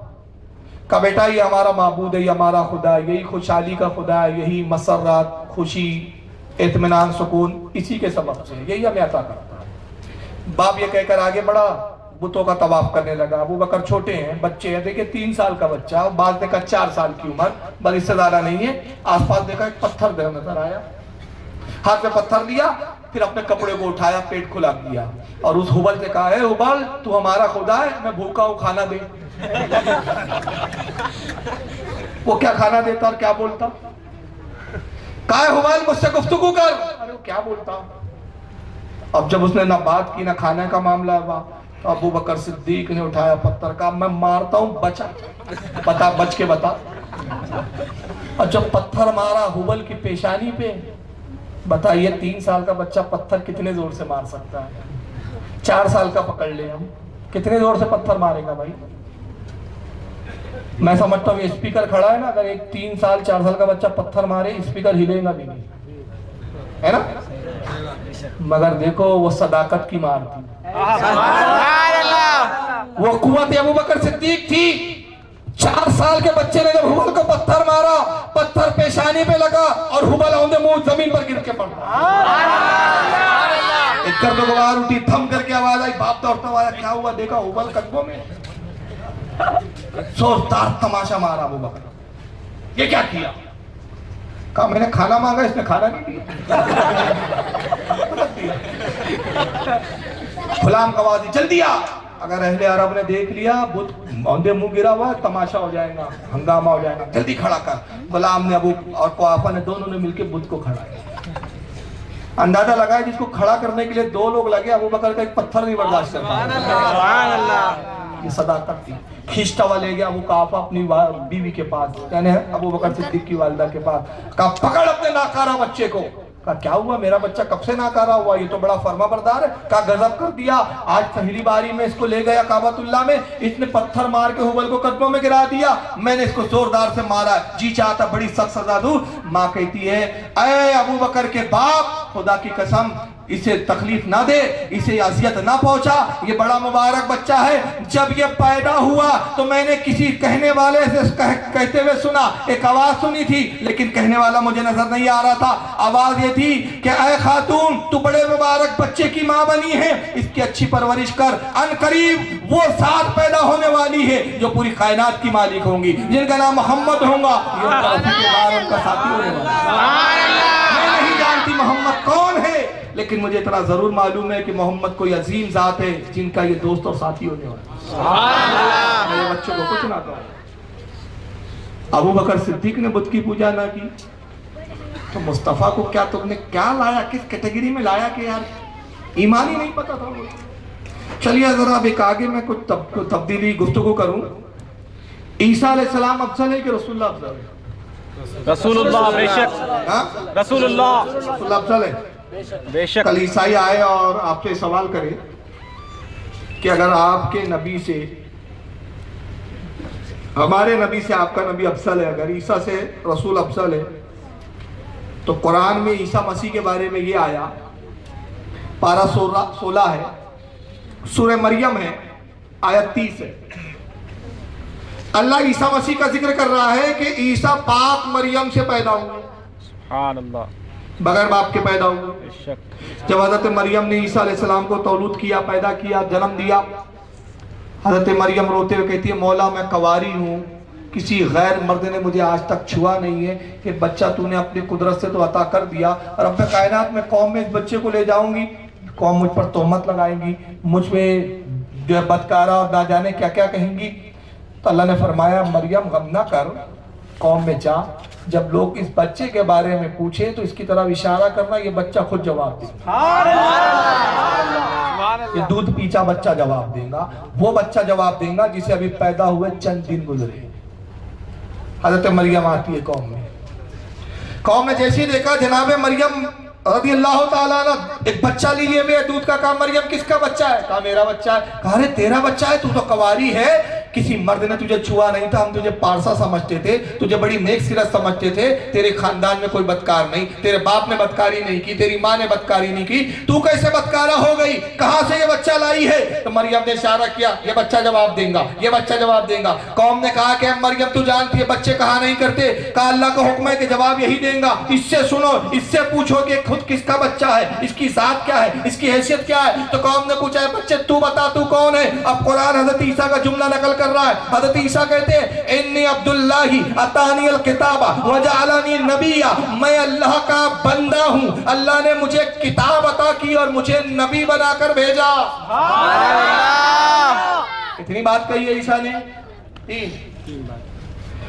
का बेटा ये हमारा माबूद है, ये हमारा खुदा है, यही खुशहाली का खुदा है, यही मसर्रत, खुशी, इत्मीनान, सुकून इसी के सबब से, यही हमें अता करता है। बाप ये कहकर आगे बढ़ा, बुतों का तवाफ करने लगा। अबू बकर छोटे हैं, बच्चे हैं, देखिए 3 साल का बच्चा, बाद देखा 4 साल की उम्र, बस इससे ज्यादा नहीं है। आसपास देखा एक पत्थर नजर आया, हाथ में पत्थर लिया, फिर अपने कपड़े को उठाया, पेट खुला दिया और उस हुबल से कहा, है हुबल तू हमारा खुदा है, मैं भूखा हूं, खाना दे। वो क्या खाना देता और क्या बोलता? कहा है हुबल मुझसे गुफ्तगू कर। अरे वो क्या बोलता? अब जब उसने ना बात की ना खाने का मामला हुआ तो अबू बकर सिद्दीक ने उठाया पत्थर का, मैं मारता हूं, बचा, बता, बच के बता। और जब पत्थर मारा हुबल की पेशानी पे, बताइए 3 साल का बच्चा पत्थर कितने जोर से मार सकता है? 4 साल का पकड़ ले हम, कितने जोर से पत्थर मारेगा भाई? मैं समझता हूँ ये स्पीकर खड़ा है ना, अगर एक 3 साल 4 साल का बच्चा पत्थर मारे स्पीकर हिलेगा भी नहीं, है ना? मगर देखो वो सदाकत की मार थी, वो कुव्वत अबू बकर सिद्दीक थी। 4 साल के बच्चे ने जब हुबल को पत्थर मारा, पत्थर पेशानी पे लगा और हुबल औंधे मुंह जमीन पर गिर के पड़ा। एक गर्दगवार उठी, थम करके आवाज आई, बाप दौड़ता आया, क्या हुआ? देखा हुबल कदमों में। जोरदार तमाशा मारा अबू बकर, ये क्या किया? कहा मैंने खाना मांगा, इसने खाना नहीं दिया। गुलाम का आवाज, जल्दी आ। अगर अहले अरब ने देख लिया बुत औंधे मुंह गिरा हुआ, तमाशा हो जाएगा, हंगामा हो जाएगा, जल्दी खड़ा कर। गुलाम ने अबू और कुहाफा ने दोनों ने मिलकर बुत को खड़ा किया। अंदाजा लगाया जिसको खड़ा करने के लिए 2 लोग लगे, अबू बकर का एक पत्थर नहीं बर्दाश्त कर पाया। ये सदाकत थी। खींचता हुआ ले गया अबू कुहाफा अपनी बीवी के पास, यानी अबू बकर सिद्दीक की वालिदा के पास। कहा पकड़ अपने नाकारा बच्चे को। कहा क्या हुआ? मेरा बच्चा कब से नाकारा हुआ? ये तो बड़ा फर्माबरदार है। कहा गजब कर दिया, आज पहली बारी में इसको ले गया काबतुल्लाह में, इसने पत्थर मार के हुबल को कदमों में गिरा दिया, मैंने इसको जोरदार से मारा, जी चाहता बड़ी सख्त सजा दूं। माँ कहती है, ऐ अबू बकर के बाप, खुदा की कसम इसे तकलीफ ना दे, इसे अजियत ना पहुंचा, ये बड़ा मुबारक बच्चा है। जब ये पैदा हुआ तो मैंने किसी कहने वाले से कहते हुए सुना, एक आवाज सुनी थी, लेकिन कहने वाला मुझे नजर नहीं आ रहा था। आवाज ये थी कि ऐ खातून, तू बड़े मुबारक बच्चे की माँ बनी है, इसकी अच्छी परवरिश कर, अनकरीब वो साथ पैदा होने वाली है जो पूरी कायनात की मालिक होंगी, जिनका नाम मोहम्मद होगा, उनका साथी होने वाला। मैं नहीं जानती मोहम्मद कौन है, लेकिन मुझे इतना जरूर मालूम है कि मोहम्मद कोई अजीम जात है जिनका ये दोस्त और साथी होने वाला। मेरे बच्चों को कुछ ना कहो। अबू बकर सिद्दीक ने बुत की पूजा ना की तो मुस्तफा को क्या तुमने क्या लाया, किस कैटेगरी में लाया कि यार ईमान ही नहीं पता था। चलिए जरा अब एक आगे मैं कुछ तब्दीली गुफ्तगू करूं। ईसा अलैहिस्सलाम अफजल है कि रसूलुल्लाह अफजल है? रसूलुल्लाह बेशक, रसूलुल्लाह अफजल है बेशक। कल ईसाई आए और आपसे सवाल करे कि अगर आपके नबी से, हमारे नबी से आपका नबी अफजल है, अगर ईसा से रसूल अफजल है, तो कुरान में ईसा मसीह के बारे में ये आया पारा 16 है, सूरह मरियम है, आयत 30 है। अल्लाह ईसा मसीह का जिक्र कर रहा है कि ईसा पाक मरियम से पैदा हुए, सुभान अल्लाह, बगैर बाप के पैदा हुए। बेशक जब हजरत मरियम ने ईसा अलैहिस्सलाम को तौलूद किया, पैदा किया, जन्म दिया, हजरत मरियम रोते हुए कहती है, मौला मैं कवारी हूँ, किसी गैर मर्द ने मुझे आज तक छुआ नहीं है, कि बच्चा तूने अपनी कुदरत से तो अता कर दिया, और अब मैं कायनात में कौम में इस बच्चे को ले जाऊंगी, कौम मुझ पर तोहमत लगाएंगी, मुझ में जो है बदकारा और ना जाने क्या क्या कहेंगी। तो अल्लाह ने फरमाया, मरियम गम ना कर, कौम में जा, जब लोग इस बच्चे के बारे में पूछे तो इसकी तरफ इशारा करना, ये बच्चा खुद जवाब देगा, ये दूध पीचा बच्चा जवाब देगा, वो बच्चा जवाब देगा जिसे अभी पैदा हुए चंद दिन गुजरे। हजरत मरियम आती है कौम ने जैसे ही देखा जनाब मरियम रज़ी अल्लाह ताला अन्हा, एक बच्चा लीजिए मेरे दूध का, कहा मरियम किसका बच्चा है? कहा मेरा बच्चा है। कहा अरे तेरा बच्चा है, तू तो कवारी है, किसी मर्द ने तुझे छुआ नहीं था, हम तुझे पारसा समझते थे, तुझे बड़ी नेक सीरत समझते थे, तेरे खानदान में कोई बदकार नहीं, तेरे बाप ने बदकारी नहीं की, तेरी माँ ने बदकारी नहीं की, तू कैसे बदकारा हो गई, कहां से ये बच्चा लाई है? तो मरियम ने इशारा किया, ये बच्चा जवाब देगा, ये बच्चा जवाब देगा। कौम ने कहा कि मरियम तू जानती है बच्चे कहा नहीं करते। कहा अल्लाह का हुक्म है कि जवाब यही देगा, इससे सुनो, इससे पूछो कि खुद किसका बच्चा है, इसकी जात क्या है, इसकी हैसियत क्या है। तो कौम ने पूछा, बच्चे तू बता तू कौन है? अब कुरान हजरत ईसा का जुमला नकल कर रहा है। हजरत ईसा कहते हैं, इन्नी अब्दुल्लाही अतानियल किताबा वजअलनी नबिया, मैं अल्लाह का बंदा हूं, अल्लाह ने मुझे किताब अता की और मुझे नबी बनाकर भेजा। इतनी बात कही है ईसा ने।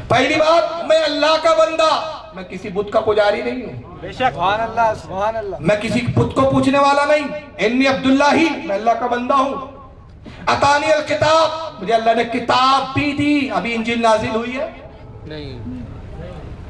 पहली बात, मैं अल्लाह का बंदा, मैं किसी बुत का पुजारी नहीं हूं, बेशक, सुभान अल्लाह, सुभान अल्लाह, मैं किसी बुत को पूछने वाला नहीं। इन्नी अब्दुल्लाही, मैं अल्लाह का बंदा हूं। अतानियल किताब, मुझे अल्लाह ने किताब भी दी। अभी इंजील नाजिल हुई है? नहीं।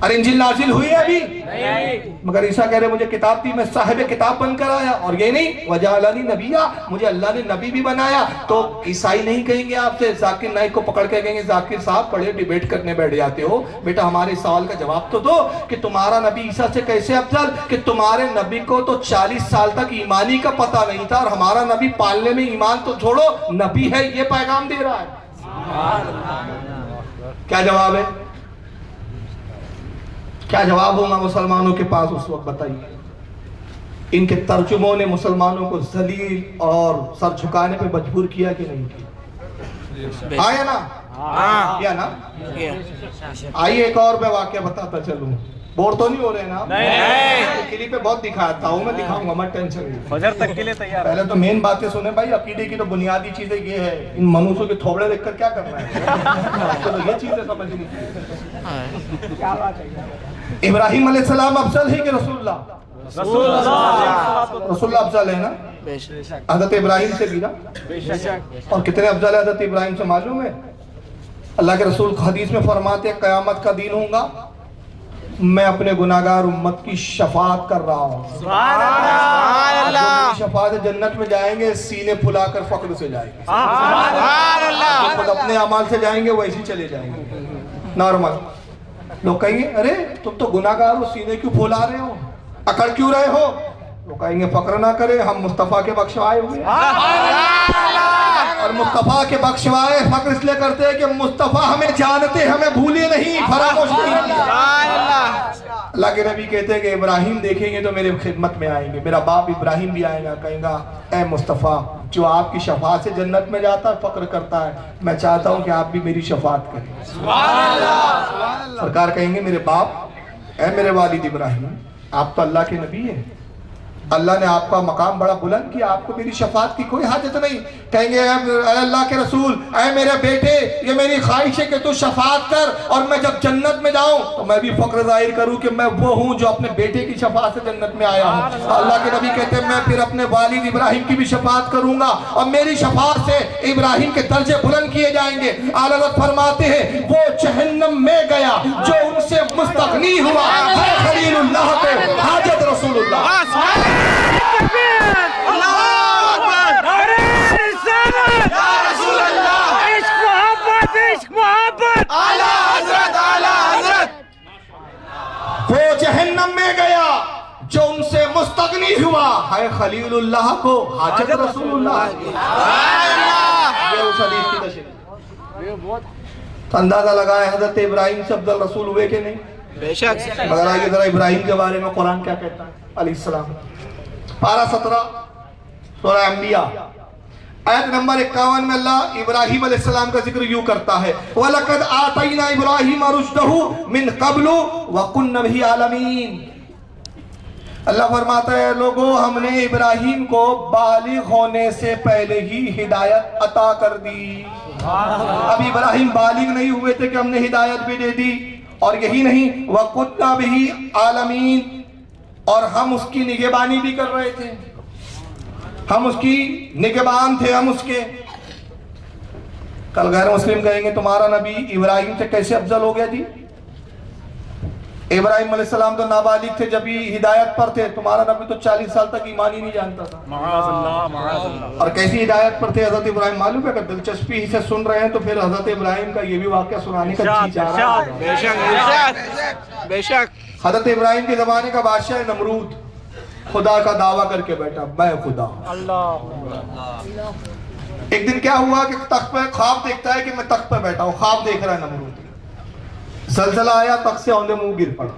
अरे इंजील नाजिल हुई है अभी? नहीं। मगर ईसा कह रहे मुझे किताब दी, मैं साहिब किताब बनकर आया। और ये नहीं, वजअलनी नबिया, मुझे अल्लाह ने नबी भी बनाया। तो ईसाई नहीं कहेंगे आपसे, जाकिर नाइक को पकड़ के कहेंगे, जाकिर साहब बड़े डिबेट करने बैठ जाते हो, बेटा हमारे सवाल का जवाब तो दो कि तुम्हारा नबी ईसा से कैसे अफजल, कि तुम्हारे नबी को तो 40 साल तक ईमानी का पता नहीं था, और हमारा नबी पालने में ईमान तो छोड़ो, नबी है ये पैगाम दे रहा है। क्या जवाब है? क्या जवाब होगा मुसलमानों के पास उस वक्त? बताइए। इनके तर्जुमों ने मुसलमानों को जलील और सर झुकाने पे मजबूर किया कि नहीं किया? आया ना? किया ना? आइए एक और मैं वाकया बताता चलूं, बोर तो नहीं हो रहे ना? नहीं। क्लिप पे बहुत दिखाता हूँ, मैं दिखाऊंगा, मत टेंशन नहीं। फजर तक के लिए तैयार। पहले तो मेन बातें सुने भाई, अकीदे की तो बुनियादी चीजें ये है, इन मनुष्यों के थोबड़े देखकर क्या करना है, तो ये चीजें समझनी चाहिए। क्या बात है? इब्राहिम अलैहिस्सलाम अफजल है कि रसूलुल्लाह? रसूलुल्लाह अफजल है ना? हज़रत इब्राहिम से गिरा। और कितने अफजल है हज़रत इब्राहिम से मालूम है? अल्लाह के रसूल हदीस में फरमाते हैं, क़यामत का दिन होगा, मैं अपने गुनाहगार उम्मत की शफाअत कर रहा हूँ। शफाअत जन्नत में जाएंगे, सीने फुलाकर फख्र से जाएंगे, खुद अपने अमाल से जाएंगे, वैसे ही चले जाएंगे नॉर्मल। लोग कहेंगे अरे तुम तो गुनाहगार हो, सीने क्यों फुला रहे हो, अकड़ क्यों रहे हो? लोग कहेंगे फक्र ना करे, हम मुस्तफा के बख्शवाए हुए, और मुस्तफा के बख्शवाए फक्र इसलिए करते हैं कि मुस्तफा हमें जानते, हमें भूले नहीं, फरामोश नहीं। अल्लाह के नबी कहते हैं कि इब्राहिम देखेंगे तो मेरे खिदमत में आएंगे, मेरा बाप इब्राहिम भी आएगा, कहेगा ए मुस्तफ़ा जो आपकी शफाअत से जन्नत में जाता है, फक्र करता है, मैं चाहता हूँ कि आप भी मेरी शफाअत करें। सरकार कहेंगे मेरे बाप ए मेरे वालिद इब्राहिम, आप तो अल्लाह के नबी हैं, अल्लाह ने आपका मकाम बड़ा बुलंद किया, आपको मेरी शफाअत की कोई हाजत नहीं। कहेंगे अल्लाह के रसूल ऐ मेरे बेटे, ये मेरी ख्वाहिश है कि तू शफाअत कर, और मैं जब जन्नत में जाऊं तो मैं भी फक्र जाहिर करूं कि मैं वो हूं जो अपने बेटे की शफाअत से जन्नत में आया हूं। अल्लाह के नबी कहते हैं मैं फिर अपने वालिद इब्राहिम की भी शफाअत करूंगा, और मेरी शफाअत से इब्राहिम के दर्जे बुलंद किए जाएंगे। आला हज़रत फरमाते हैं वो जहन्नम में गया जो उनसे मुस्तगनी हुआ, है खलीलुल्लाह को हाजत रसूलुल्लाह। वो जहन्नम में गया जो उनसे मुस्तगनी नहीं हुआ है खलीलुल्लाह को हाजत रसूलुल्लाह की। ये उस हदीस की तशरीह। तो अंदाजा लगाए हजरत इब्राहिम से अफजल रसूल हुए कि नहीं? बेशक। मगर आइए जरा इब्राहिम के बारे में कुरान क्या कहता है। अलैहिस्सलाम पारा 17 सूरह अंबिया आयत नंबर 51 में अल्लाह इब्राहिम अलैहिस्सलाम का जिक्र यूं करता है, वलकद आतैना इब्राहिम रुश्दहु मिन क़ब्लु व कुन्ना बिही आलमीन। अल्लाह फरमाता है लोगों हमने इब्राहिम को बालिग होने से पहले ही हिदायत अता कर दी। अब इब्राहिम बालिग नहीं हुए थे कि हमने हिदायत भी दे दी। और यही नहीं, व कुन्ना बिही आलमीन, और हम उसकी निगहबानी भी कर रहे थे, हम उसकी निगहबान थे, हम उसके। कल गैर मुस्लिम कहेंगे तुम्हारा नबी इब्राहिम से कैसे अफजल हो गया जी? इब्राहिम अलैहिस्सलाम तो नाबालिग थे जब भी हिदायत पर थे, तुम्हारा नबी तो 40 साल तक ईमान ही नहीं जानता था। और कैसी हिदायत पर थे हजरत इब्राहिम मालूम है? अगर दिलचस्पी से सुन रहे हैं तो फिर हजरत इब्राहिम का ये भी वाकया सुनाने का जी चाह रहा है। बेशक। हजरत इब्राहिम के जमाने का बादशाह नमरूद खुदा का दावा करके बैठा, मैं खुदा। एक दिन क्या हुआ कि तख्त पे ख्वाब देखता है कि मैं तख्त पे बैठा हूँ, ख्वाब देख रहा है नमरूद। जलजला आया, तख्त से औंधे मुंह गिर पड़ा।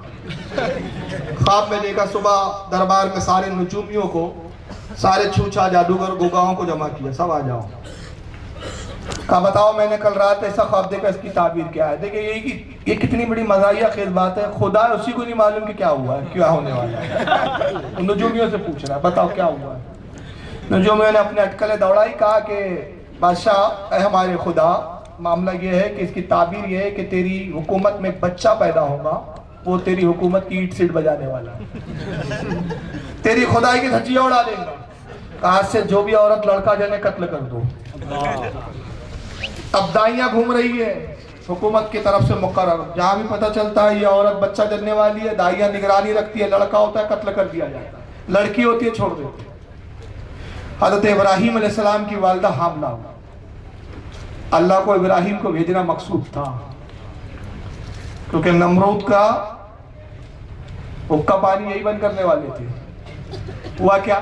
ख्वाब में देखा सुबह दरबार में सारे नजूमियों को, सारे छूछा जादूगर गोगाओं को जमा किया, सब आ जाओ। कहा बताओ मैंने कल रात ऐसा ख्वाब देखा, इसकी ताबीर क्या है? देखिए ये कितनी बड़ी मज़ाहिया खेल बात है। खुदा है उसी को नहीं मालूम कि क्या हुआ है, क्या होने वाला है। नजूमियों से पूछ रहा है बताओ क्या हुआ है। नजूमियों ने अपने अटकलें दौड़ाई, कहा कि बादशाह हमारे खुदा, मामला ये है कि इसकी ताबीर ये है कि तेरी हुकूमत में एक बच्चा पैदा होगा, वो तेरी हुकूमत की ईट सीट बजाने वाला है, तेरी खुदाई की धज्जियां उड़ा देगा। कहा से जो भी औरत लड़का जने कत्ल कर दो। अब दाइयां घूम रही है हुकूमत की तरफ से मुकर्रर, जहां भी पता चलता है ये औरत बच्चा जन्ने वाली है, दाइयां निगरानी रखती है, लड़का होता है कत्ल कर दिया जाता है, लड़की होती है छोड़ देते। हजरत इब्राहिम अलैहिस्सलाम की वालिदा हामला हुआ। अल्लाह को इब्राहिम को भेजना मकसूद था, क्योंकि नमरूद का हुक्का पानी यही बंद करने वाले थे। हुआ क्या?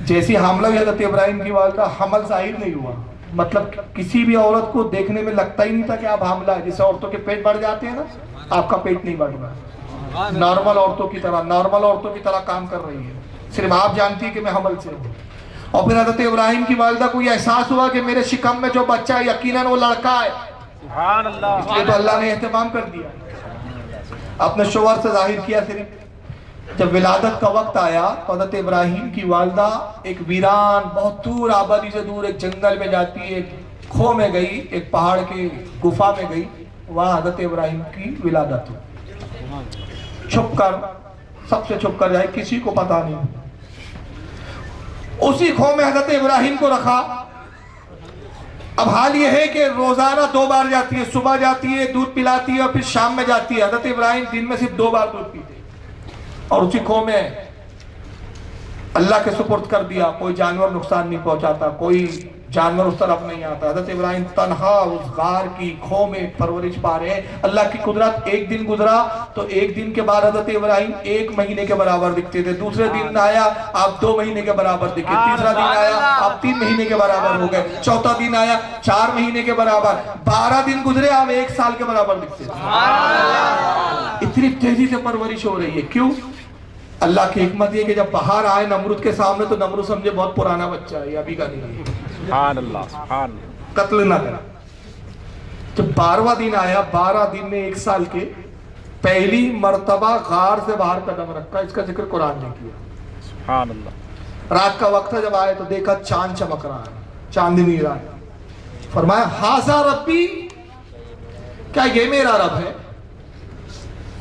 जैसी हमला हुई हजरत इब्राहिम की वालिदा, हमल जाहिर नहीं हुआ। मतलब किसी भी औरत को देखने में लगता ही नहीं था कि आप हमला है। जैसे औरतों के पेट बढ़ जाते हैं ना, आपका पेट नहीं बढ़ रहा, नॉर्मल औरतों की तरह काम कर रही है, सिर्फ आप जानती है कि मैं हमल से हूँ। और फिर हजरत इब्राहिम की वालिदा को यह एहसास हुआ कि मेरे शिकम में जो बच्चा है यकीनन वो लड़का है। इसलिए तो अल्लाह ने एहतमाम कर दिया, अपने शोहर से जाहिर किया। सिर्फ जब विलादत का वक्त आया तो हजरत इब्राहिम की वालिदा एक वीरान बहुत दूर आबादी से दूर एक जंगल में जाती है, एक खो में गई, एक पहाड़ की गुफा में गई, वहां हजरत इब्राहिम की विलादत हुई। छुप कर, सबसे छुप कर जाए, किसी को पता नहीं। उसी खो में हजरत इब्राहिम को रखा। अब हाल ये है कि रोजाना 2 बार जाती है, सुबह जाती है दूध पिलाती है और फिर शाम में जाती है। हजरत इब्राहिम दिन में सिर्फ 2 बार दूध पीते और उसी खो में अल्लाह के सुपुर्द कर दिया। कोई जानवर नुकसान नहीं पहुंचाता, कोई जानवर उस तरफ नहीं आता। हजरत इब्राहिम तन्हा उस गार की खो में परवरिश पा रहे हैं। अल्लाह की कुदरत, एक दिन गुजरा तो एक दिन के बाद हजरत इब्राहिम 1 महीने के बराबर दिखते थे। दूसरे दिन आया आप 2 महीने के बराबर दिखे, तीसरा दिन आया आप 3 महीने के बराबर हो गए, चौथा दिन आया 4 महीने के बराबर, 12 दिन गुजरे आप 1 साल के बराबर दिखते थे। इतनी तेजी से परवरिश हो रही है। क्यों? अल्लाह की हिकमत ये कि जब बाहर आए नमरूद के सामने तो नमरूद समझे बहुत पुराना बच्चा है, अभी का नहीं है, कत्ल ना करा। जब 12वां दिन आया, 12 दिन में 1 साल के पहली मर्तबा गार से बाहर कदम रखा। इसका जिक्र कुरान ने किया। रात का वक्त था, जब आए तो देखा चांद चमक रहा है, चांदनी रात। फरमाया हाज़ा रब्बी, क्या ये मेरा रब है?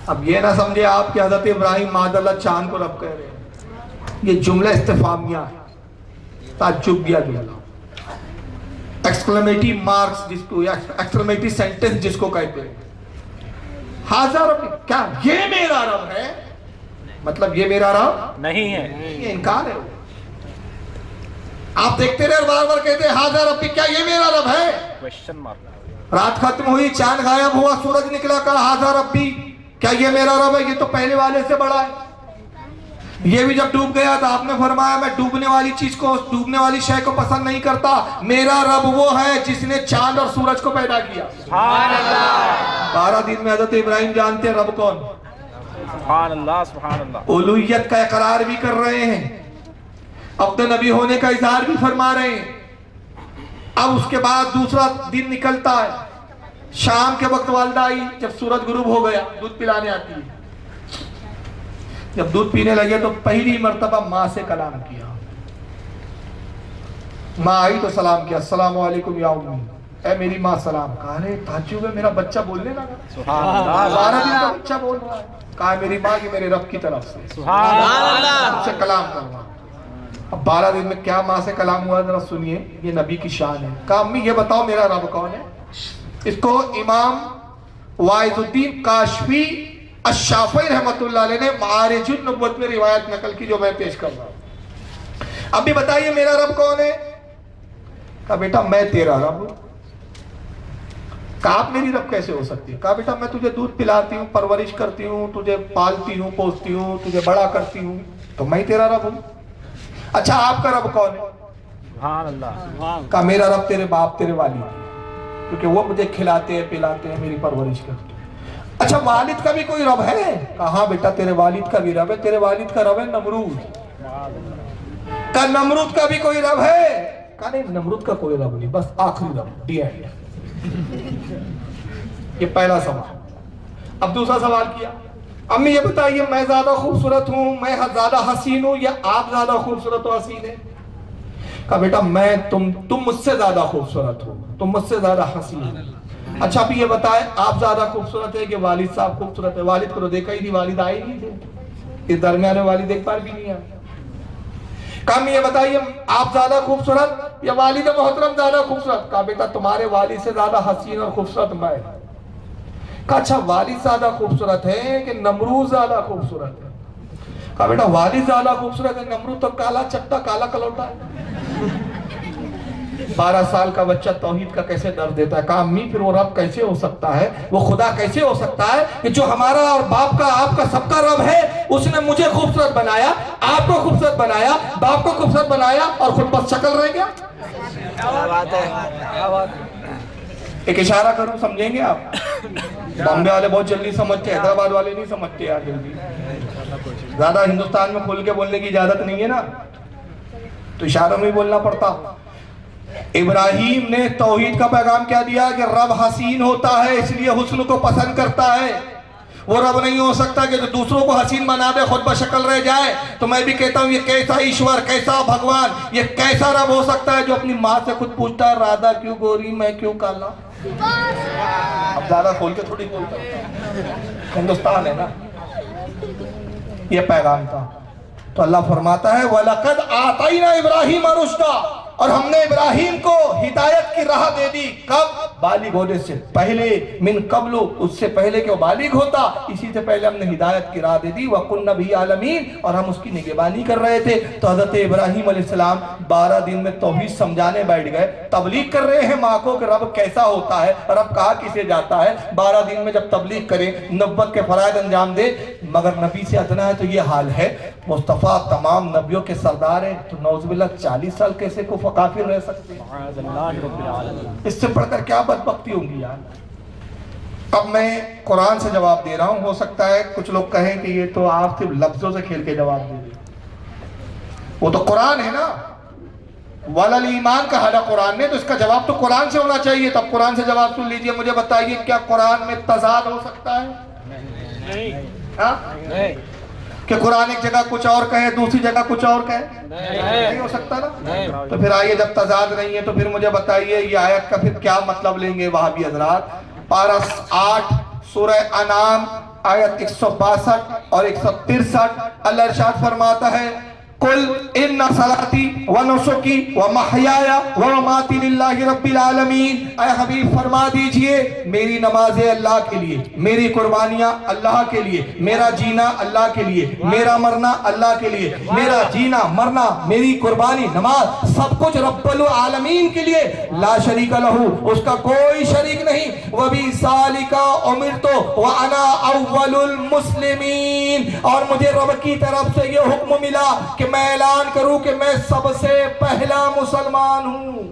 अब ये ना समझे आप कि हजरत इब्राहिम मादल्ला चांद को रब कह रहे हैं। ये जुमला इस्तिफामिया है, ताज्जुबिया जुमला, एक्सक्लेमेटिव मार्क्स जिसको, या एक्सक्लेमेटिव सेंटेंस जिसको कहते हैं। हाज़ा रब्बी, क्या ये मेरा रब है? मतलब ये मेरा रब नहीं है, ये इनकार है। आप देखते रहे बार बार कहते हैं हाज़ा रब्बी, क्या ये मेरा रब है? Question mark. रात खत्म हुई, चांद गायब हुआ, सूरज निकला, कहा हाज़ा रब्बी, क्या ये मेरा रब है? ये तो पहले वाले से बड़ा है। ये भी जब डूब गया तो आपने फरमाया मैं डूबने वाली चीज को, डूबने वाली शय को पसंद नहीं करता। मेरा रब वो है जिसने चांद और सूरज को पैदा किया। 12 दिन में हजरत इब्राहिम जानते हैं रब कौन। सुभान अल्लाह, सुभान अल्लाह। उलूहियत का इकरार भी कर रहे हैं, अपने नबी होने का इजहार भी फरमा रहे हैं। अब उसके बाद दूसरा दिन निकलता है, शाम के वक्त वालदा आई, जब सूरज गुरूब हो गया दूध पिलाने आती है। जब दूध पीने लगे तो पहली मर्तबा माँ से कलाम किया। माँ आई तो सलाम किया, अस्सलाम वालेकुम या उम्मी, ऐ मेरी माँ सलाम। कहा अरे ताज्जुब है, मेरा बच्चा बोलने लगा। सुभान अल्लाह, 12 दिन का बच्चा बोल रहा है। कहा मेरी माँ की मेरे रब की तरफ से सुभान अल्लाह। उससे कलाम करवा। अब 12 दिन में क्या माँ से कलाम हुआ जरा सुनिए, ये नबी की शान है। कहा अम्मी ये बताओ मेरा रब कौन है। इसको इमाम वाइजुद्दीन काशफी अश-शाफ़ी रहमतुल्लाह अलैह ने मारिजुन नबुव्वत में रिवायत नकल की, जो मैं पेश कर रहा हूं। अब भी बताइए मेरा रब कौन है। कहा बेटा मैं तेरा रब हूं। कहा आप मेरी रब कैसे हो सकती है। कहा बेटा मैं तुझे दूध पिलाती हूँ, परवरिश करती हूँ, तुझे पालती हूँ, पोसती हूँ, तुझे बड़ा करती हूँ, तो मैं तेरा रब हूँ। अच्छा आपका रब कौन है। सुभान अल्लाह। कहा मेरा रब तेरे बाप तेरे वालिद, क्योंकि वो मुझे खिलाते हैं पिलाते हैं, मेरी परवरिश करते हैं। अच्छा वालिद का भी कोई रब है। कहा हाँ बेटा तेरे वालिद का भी रब है। तेरे वालिद का रब है नमरूद। का नमरूद का भी कोई रब है। कहा नहीं नमरूद का कोई रब नहीं, बस आखिरी रब, दी एंड। ये पहला सवाल। अब दूसरा सवाल किया, अम्मी ये बताइए मैं ज्यादा खूबसूरत हूं, मैं ज्यादा हसीन हूं, या आप ज्यादा खूबसूरत हो हसीन है। कहा बेटा मैं तुम मुझसे ज्यादा खूबसूरत हो, तुम मुझसे ज्यादा हसीन हो। अच्छा अभी ये बताएं आप ज्यादा खूबसूरत है कि वालिद साहब खूबसूरत है। वालिद को तो देखा ही नहीं, वालिद आए नहीं थे, इस दरमियान में वालिद एक बार भी नहीं आए। कहा ये बताइए आप ज्यादा खूबसूरत या वालिद मोहतरम ज्यादा खूबसूरत। कहा बेटा तुम्हारे वालिद से ज्यादा हसीन और खूबसूरत मैं। कहा अच्छा वालिद ज्यादा खूबसूरत है कि नमरूद ज्यादा खूबसूरत है। कहा बेटा वालिद ज्यादा खूबसूरत है, नमरूद तो काला चट्टा काला कलौटा है। 12 साल का बच्चा तौहीद का कैसे दर्द देता है। कहा अम्मी फिर वो रब कैसे हो सकता है, वो खुदा कैसे हो सकता है कि जो हमारा और बाप का आपका सबका रब है, उसने मुझे खूबसूरत बनाया, आपको खूबसूरत बनाया, बाप को खूबसूरत बनाया और खुद बस शक्ल रह गया। क्या बात है। एक इशारा करूं समझेंगे आप। बॉम्बे वाले बहुत जल्दी समझते, हैदराबाद वाले नहीं समझते यार जल्दी। ज्यादा हिंदुस्तान में खुल के बोलने की इजाजत नहीं है ना, तो इशारों में ही बोलना पड़ता। इब्राहिम ने तौहीद का पैगाम क्या दिया कि रब हसीन होता है इसलिए हुस्न को पसंद करता है। वो रब नहीं हो सकता कि जो दूसरों को हसीन बना दे खुद बशक्ल रह जाए। तो मैं भी कहता हूँ ये कैसा ईश्वर, कैसा भगवान, ये कैसा रब हो सकता है जो अपनी माँ से खुद पूछता है राधा क्यों गोरी मैं क्यों काला। अब ज्यादा खोल के थोड़ी बोलता, हिंदुस्तान है ना। ये पैगाम था। तो अल्लाह फरमाता है वलक़द आतैना इब्राहीम रुश्दा, और हमने इब्राहिम को हिदायत की राह दे दी। कब? बालिग होने से पहले, मिन कब्लु, उससे पहले कि वो बालिग होता, इसी से पहले हमने हिदायत की राह दे दी। वकुन्ना बिही आलमीन, और हम उसकी निगरानी कर रहे थे। तो हज़रत इब्राहिम अलैहिस्सलाम 12 दिन में तौहीद समझाने बैठ गए, तबलीग कर रहे हैं माँ को कि रब कैसा होता है, रब कहा किसे जाता है। 12 दिन में जब तबलीग करें, नब्बत के फराइद अंजाम दे, मगर नबी से अदना है तो ये हाल है। मुस्तफ़ा तमाम नबियों के सरदार है, तो नौज़ुबिल्लाह 40 साल कैसे को काफिर रह सकते हैं। इससे बढ़कर क्या बदबख्ती होंगी यार। अब मैं कुरान से जवाब दे रहा हूं, हो सकता है कुछ लोग कहें कि ये तो आप सिर्फ लफ्जों से खेल के जवाब दे रहे। वो तो कुरान है ना, वालल ईमान का हाला कुरान ने, तो इसका जवाब तो कुरान से होना चाहिए। तब कुरान से जवाब सुन लीजिए। मुझे बताइए क्या कुरान में तजाद हो सकता है? नहीं। कि कुरान एक जगह कुछ और कहे दूसरी जगह कुछ और कहे? नहीं हो सकता ना। तो फिर आइए, जब तजाद नहीं है तो फिर मुझे बताइए ये आयत का फिर क्या मतलब लेंगे वहाबी हजरात। पारा 8 सूरह अनाम आयत 162 और 163 अल्लाह इरशाद फरमाता है कुल इन्ना सलाती व नुसुकी व महयाया व ममाती लिल्लाहि रब्बिल आलमीन। ऐ हबीब फरमा दीजिए मेरी नमाजें अल्लाह के लिए, मेरी कुर्बानियां अल्लाह के लिए, मेरा जीना अल्लाह के लिए, मेरा मरना अल्लाह के लिए, मेरा जीना मरना मेरी कुर्बानी नमाज सब कुछ रब्बुल आलमीन के लिए, ला शरीक लहू, उसका कोई शरीक नहीं। व बि सालिका उमिरतु व अना अव्वलुल मुस्लिमीन, और मुझे रब की तरफ से ये हुक्म मिला कि मैं ऐलान करूं कि मैं सबसे पहला मुसलमान हूं।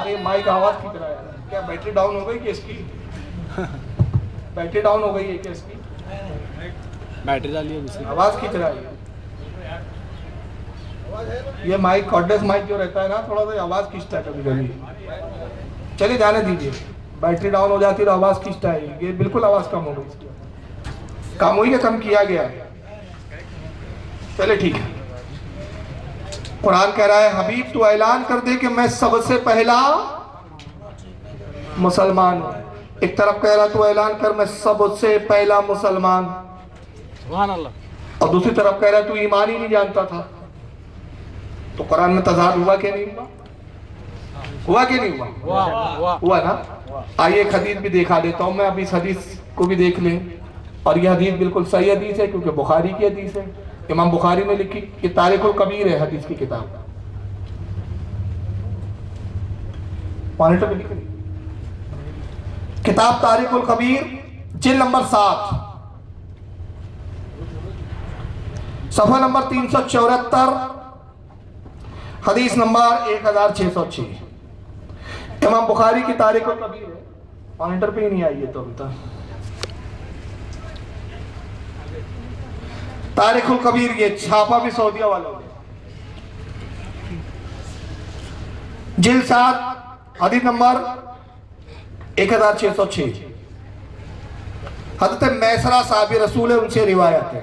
ये माइक आवाज खींच रहा है क्या? बैटरी डाउन हो गई कि इसकी? बैटरी डाउन हो गई है क्या इसकी? बैटरी डाली है, आवाज खींच रहा है ये माइक। कॉर्डलेस माइक जो रहता है ना, थोड़ा सा आवाज खींचता है कभी कभी। चलिए जाने दीजिए, बैटरी डाउन हो जाती है तो आवाज खींचता है। ये बिल्कुल आवाज कम हो गई, कम हुई है, कम किया गया। चले ठीक है। कुरान कह रहा है हबीब तू ऐलान कर दे कि मैं सबसे पहला मुसलमान हूं। एक तरफ कह रहा तू ऐलान कर मैं सबसे पहला मुसलमान, सुभान अल्लाह, और दूसरी तरफ कह रहा तू ईमान ही नहीं जानता था। तो कुरान में तज़ाद हुआ कि नहीं हुआ? हुआ कि नहीं हुआ? हुआ ना। आइए एक हदीस भी दिखा देता हूं मैं, अभी इस हदीस को भी देख लें। और यह हदीस बिल्कुल सही हदीस है क्योंकि बुखारी की हदीस है। इमाम बुखारी ने लिखी कि तारीखुल कबीर है हदीस की किताब, मॉनिटर पे लिखी किताब तारीखुल कबीर, जिल्द नंबर 7, सफा नंबर 374, हदीस नंबर 1606। इमाम बुखारी की तारीखुल कबीर है, मॉनिटर पे ही नहीं आई है तो अभी तक। तारीखुल कबीर ये छापा भी सऊदिया वालों ने, जिल्द 7, हदीस नंबर 1606। हज़रत मैसरा साहब रसूल है, उनसे रिवायत है।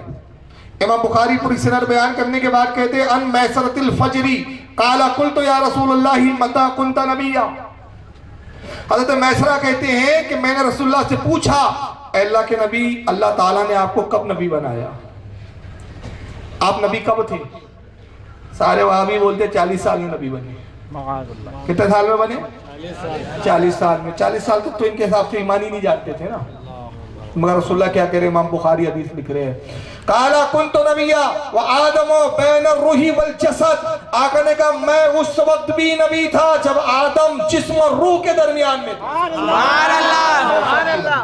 इमाम बुखारी पूरी सनद बयान करने के बाद कहते हैं अन मैसरतिल फजरी काला कुल्तु या रसूलुल्लाह मता कुंता नबिया। हज़रत मैसरा कहते हैं कि मैंने रसूलुल्लाह से पूछा, अल्लाह के नबी, अल्लाह ताला ने आपको कब नबी बनाया? आप नबी कब थे? सारे वहाबी बोलते 40 साल में नबी बने। कितने साल में बने? 40 साल में। 40 साल तक तो इनके हिसाब से ईमान ही नहीं जानते थे ना। मगर रसूलुल्लाह क्या कह रहे हैं? इमाम बुखारी हदीस लिख रहे हैं काला कुंतु नबिया व आदमो बैन रूही वल जसद। आका ने कहा मैं उस वक्त भी नबी था जब आदम जिस्म और रूह के दरमियान में था। सुभान अल्लाह, सुभान अल्लाह,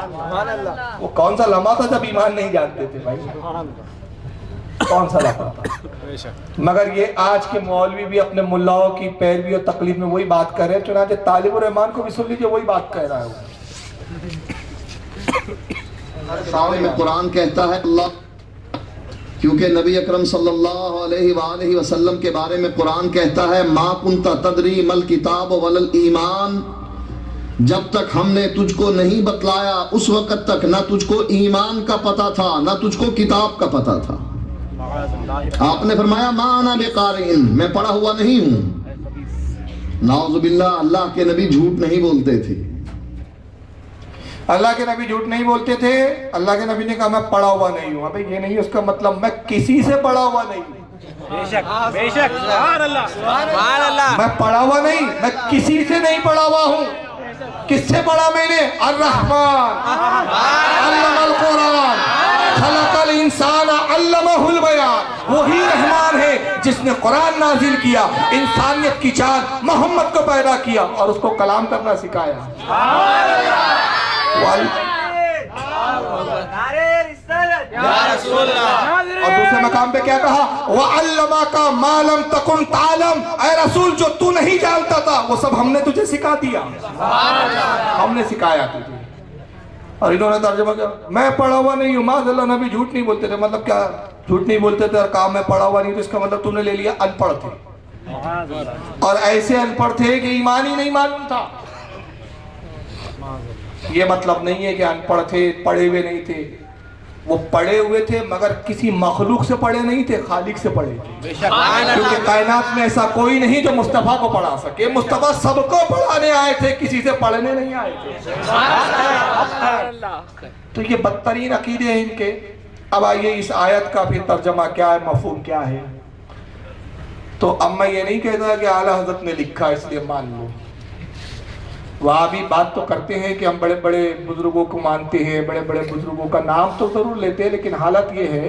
सुभान अल्लाह। वो कौन सा लम्हा था जब ईमान नहीं जानते थे भाई? कौन सा लम्हा था? मगर ये आज के मौलवी भी अपने मुल्लाओं की पैरवी और तकलीफ में वही बात कर रहे हैं। चुनांचे तालिबुर रहमान को भी सुन लीजिए, वही बात कह रहा है वो। में कुरान कहता है अल्लाह, क्योंकि नबी अकरम सल्लल्लाहु अलैहि वसल्लम के बारे में कुरान कहता है मा कुंता तदरी मल किताब वलल ईमान। जब तक हमने तुझको नहीं बतलाया उस वक़्त तक ना तुझको ईमान का पता था ना तुझको किताब का पता था। आपने फरमाया माना बेकारिन, मैं पढ़ा हुआ नहीं हूं। नाउजुबिल्लाह, अल्लाह के नबी झूठ नहीं बोलते थे। अल्लाह के नबी झूठ नहीं बोलते थे। अल्लाह के नबी ने कहा मैं पढ़ा हुआ नहीं हूं। अबे ये नहीं उसका मतलब मैं किसी से पढ़ा हुआ नहीं हूं। बेशक बेशक, सुभान अल्लाह, सुभान अल्लाह। मैं पढ़ा हुआ नहीं, मैं किसी से नहीं पढ़ा हुआ हूं। किससे पढ़ा मैंने? अर्रहमान अल्लमल कुरान खलकल इंसान अल्लमहुल बयान। वही रहमान है जिसने कुरान नाजिल किया, इंसानियत की जान मोहम्मद को पैदा किया और उसको कलाम करना सिखाया। और दूसरे मकाम पे क्या कहा? वह अल्लमा का मालम तकुन तालम। ऐ रसूल जो तू नहीं जानता था वो सब हमने तुझे सिखा दिया, हमने सिखाया तुझे। और इन्होंने तर्जुमा किया मैं पढ़ा हुआ नहीं हूँ। माज़अल्लाह नबी झूठ नहीं बोलते थे। मतलब क्या झूठ नहीं बोलते थे और कहा मैं पढ़ा हुआ नहीं, तो इसका मतलब तूने ले लिया अनपढ़ थे। और ऐसे अनपढ़ थे कि ईमान ही नहीं मालूम था। ये मतलब नहीं है कि अनपढ़ थे, पढ़े हुए नहीं थे। वो पढ़े हुए थे मगर किसी मखलूक से पढ़े नहीं थे, खालिक से पढ़े थे। क्योंकि कायनात में ऐसा कोई नहीं जो मुस्तफ़ा को पढ़ा सके। मुस्तफ़ा सबको पढ़ाने आए थे, किसी से पढ़ने नहीं आए थे। तो ये बदतरीन अकीदे हैं इनके। अब आइए इस आयत का फिर तर्जमा क्या है, मफहूम क्या है। तो अब मैं ये नहीं कहता कि आला हजरत ने लिखा इसलिए मान लो। वहाँ भी बात तो करते हैं कि हम बड़े बड़े बुजुर्गों को मानते हैं, बड़े बड़े बुजुर्गों का नाम तो जरूर लेते हैं, लेकिन हालत ये है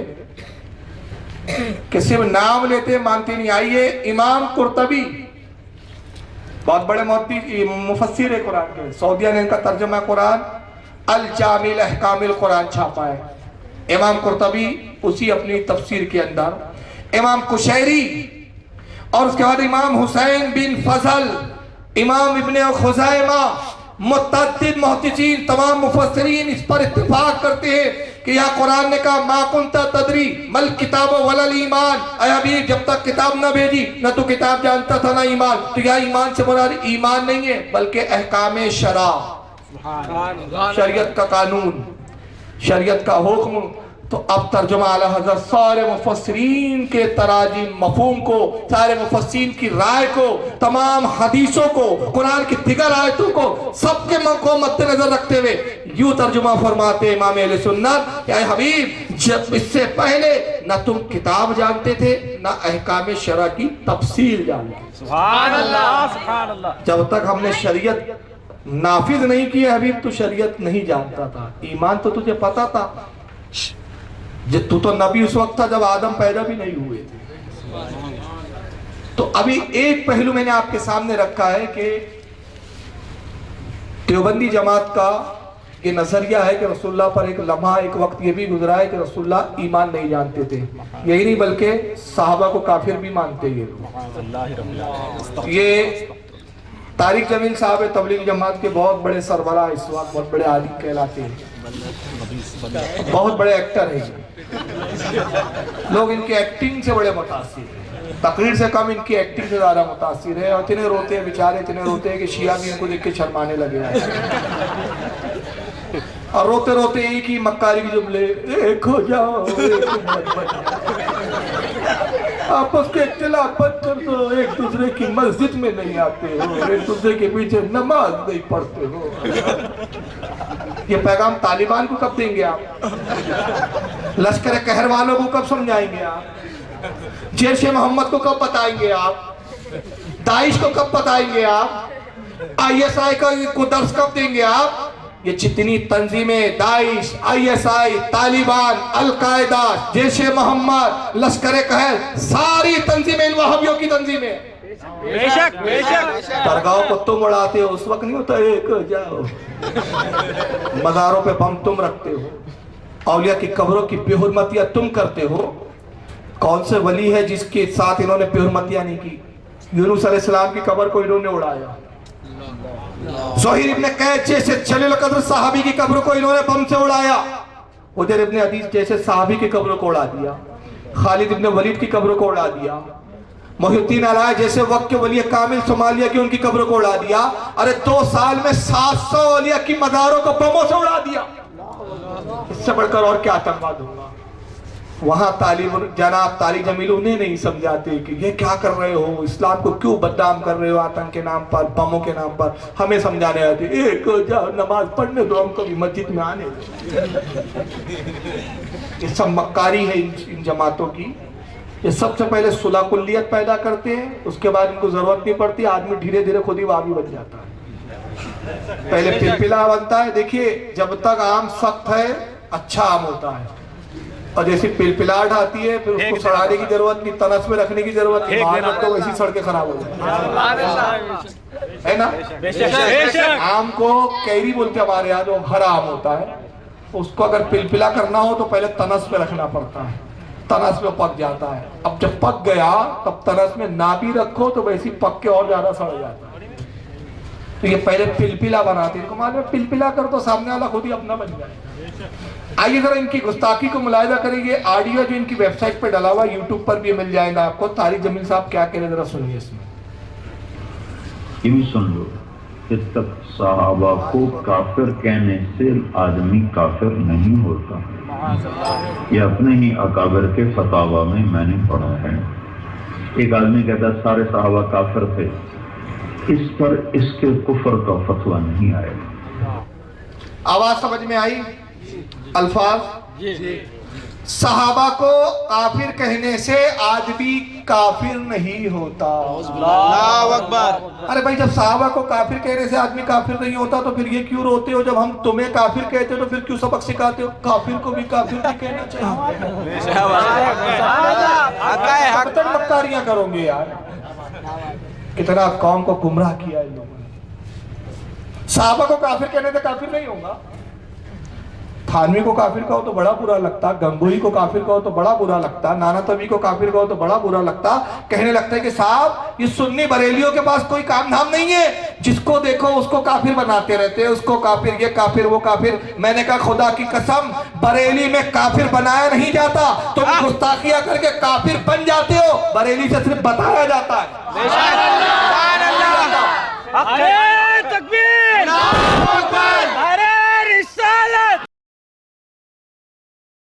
कि सिर्फ नाम लेते हैं, मानते नहीं। आइए इमाम कुर्तबी बहुत बड़े मुफस्सिर है कुरान के, सऊदिया ने इनका तर्जुमा कुरान अल जामिल अहकामिल कुरान छापा है। इमाम कुर्तबी उसी अपनी तफसीर के अंदर, इमाम कुशैरी और उसके बाद इमाम हुसैन बिन फजल, इमाम इब्ने खुज़ैमा, मुतअद्दिद मुहद्दिसीन, तमाम मुफस्सिरीन इस पर इत्तिफाक करते हैं कि यह कुरान ने कहा मा कुंता तदरी मल किताब वलल ईमान, ऐ हबीब जब तक किताब न भेजी न तो किताब जानता था ना ईमान। तो यह ईमान से मुराद ईमान नहीं है बल्कि अहकाम शरा, शरीयत का कानून, शरीयत का हुक्म। तो अब तर्जुमा आला हज़रत सारे मुफस्सिरीन के तराजी मफहूम को, सारे मुफस्सिरीन की राय को, तमाम हदीसों को, कुरान की दिगर आयतों को, सबके को मद्देनजर रखते हुए यूं तर्जुमा फरमाते इमाम अहले सुन्नत, या हबीब जब इससे पहले न तुम किताब जानते थे न अहकाम शरा की तफसील जानते। सुभान अल्लाह, सुभान अल्लाह। जब तक हमने शरीयत नाफिज नहीं की है हबीब, तू शरीयत नहीं जानता था। ईमान तो तुझे पता था, तू तो नबी उस वक्त था जब आदम पैदा भी नहीं हुए थे। तो अभी एक पहलू मैंने आपके सामने रखा है कि देवबंदी जमात का ये नजरिया है कि रसूलुल्लाह पर एक लम्हा, एक वक्त ये भी गुजरा है कि रसूलुल्लाह ईमान नहीं जानते थे। यही नहीं बल्कि साहबा को काफिर भी मानते ये लोग। ये तारिक जमील साहब तबलीग जमात के बहुत बड़े सरबराह, इस वक्त बहुत बड़े आलिम कहलाते हैं, बहुत बड़े एक्टर हैं। लोग इनकी एक्टिंग से बड़े मुतासिर हैं, तकरीर से कम इनकी एक्टिंग से ज्यादा मुतासिर है। और इतने रोते हैं बेचारे, इतने रोते हैं कि शिया भी इनको देख के शर्माने लगे हैं। और रोते रोते एक ही मक्कारी के जुमले, एक हो जाओ, आपस के इख्तिलाफ कर दो, एक दूसरे की मस्जिद में नहीं आते हो, एक दूसरे के पीछे नमाज नहीं पढ़ते हो। ये पैगाम तालिबान को कब देंगे आप? लश्कर कहर वालों को कब समझाएंगे आप? जैश मोहम्मद को कब बताएंगे आप? दाइश को कब बताएंगे आप? ISI को दर्श कब देंगे आप? ये जितनी तंजीमें, Daesh, ISI, Taliban, al Qaeda, Jaish Mohammad, लश्कर कहर, सारी तंजीमें इन वहाबियों की तंजीमें। बेशक बेशक। दरगाहों को तुम उड़ाते हो, उस वक्त नहीं होता एक जाओ। मज़ारों पे बम तुम रखते हो, औलिया की कब्रों की बेहुरमतियां तुम करते हो। कौन से वली है जिसके साथ इन्होंने बेहुरमतियां नहीं की? यूनुस अलैहिस्सलाम की कब्र को इन्होंने उड़ाया। ज़ुहैर इब्ने कैस जैसे जलील कद्र सहाबी की कब्र को इन्होंने बम से उड़ाया। उदैर इब्ने हदीस जैसे सहाबी की कब्र को उड़ा दिया। खालिद इब्ने वलीद की कब्र को उड़ा दिया। मोहिउद्दीन अलाय जैसे वक्त के वली कामिल सोमालिया की उनकी कब्र को उड़ा दिया। अरे 2 साल में 700 औलिया की मज़ारों को बमों से उड़ा दिया। इससे बढ़कर और क्या आतंकवाद होगा? वहां जनाब तारिक जमील उन्हें नहीं समझाते कि ये क्या कर रहे हो, इस्लाम को क्यों बदनाम कर रहे हो आतंक के नाम पर, बमों के नाम पर। हमें समझाने आते, एक जाओ नमाज पढ़ने दो, हम कभी मस्जिद में आने दो। ये सब मक्कारी है इन जमातों की। ये सबसे पहले सुलह कुल्लियत पैदा करते हैं, उसके बाद इनको जरूरत नहीं पड़ती, आदमी धीरे धीरे खुद ही वाबी बन जाता है। पहले पिलपिला बनता है। देखिए जब तक आम सख्त है अच्छा आम होता है, और जैसी पिलपिलाहट आती है फिर उसको सड़ाने की जरूरत नहीं, तनस में रखने की जरूरत नहीं, बाहर तो वैसी सड़कें खराब हो जाती है ना। आम को कैरी बोलते हमारे यहाँ, जो हरा आम होता है, उसको अगर पिलपिला करना हो तो पहले तनस में रखना पड़ता है, तनस में पक जाता है। अब जब पक गया तब तनस में ना भी रखो तो वैसी पक के और ज्यादा सड़ जाता है। तो ये पहले पिलपिला बनाते हैं, मालूम है पिलपिला कर तो सामने वाला खुद ही अपना बन जाए। आइए जरा इनकी गुस्ताखी को मुलाहिजा करेंगे। ऑडियो जो इनकी वेबसाइट पर डाला हुआ, यूट्यूब पर भी मिल जाएगा आपको। तारिक जमील साहब क्या कह रहे हैं जरा सुनिए इसमें। यूं सुन लो, इस तक सहाबा को काफिर कहने से आदमी काफिर नहीं होता। ये अपने ही अकाबिर के फतावा में मैंने पढ़ा है। एक आदमी कहता सारे सहाबा काफिर थे, इस पर इसके कुफर का फतवा नहीं आएगा। आवाज समझ में आई? अल्फाज सहाबा को काफिर कहने से आदमी काफिर नहीं होता। अल्लाहु अकबर। अरे भाई, जब सहाबा को काफिर कहने से आदमी काफिर नहीं होता तो फिर ये क्यों रोते हो? जब हम तुम्हें काफिर कहते हो तो फिर क्यों सबक सिखाते हो? काफिर को भी काफिर नहीं कहना चाहिए। मक्कारियां करोगे यार, कितना कौम को गुमराह किया है लोगों ने। सहाबा को काफिर कहने से काफिर नहीं होगा। थानवी को काफिर कहो तो बड़ा बुरा लगता, गंगोई को काफिर कहो तो बड़ा बुरा लगता, नाना तवी को काफिर कहो तो बड़ा बुरा लगता। कहने लगता है कि साहब ये सुन्नी बरेलियों के पास कोई काम धाम नहीं है, जिसको देखो उसको काफिर बनाते रहते हैं, उसको काफिर, ये काफिर, वो काफिर। मैंने कहा खुदा की कसम, बरेली में काफिर बनाया नहीं जाता, तुम गुस्ताखियां करके काफिर बन जाते हो। बरेली से सिर्फ बताया जाता है। अरे तकबीर,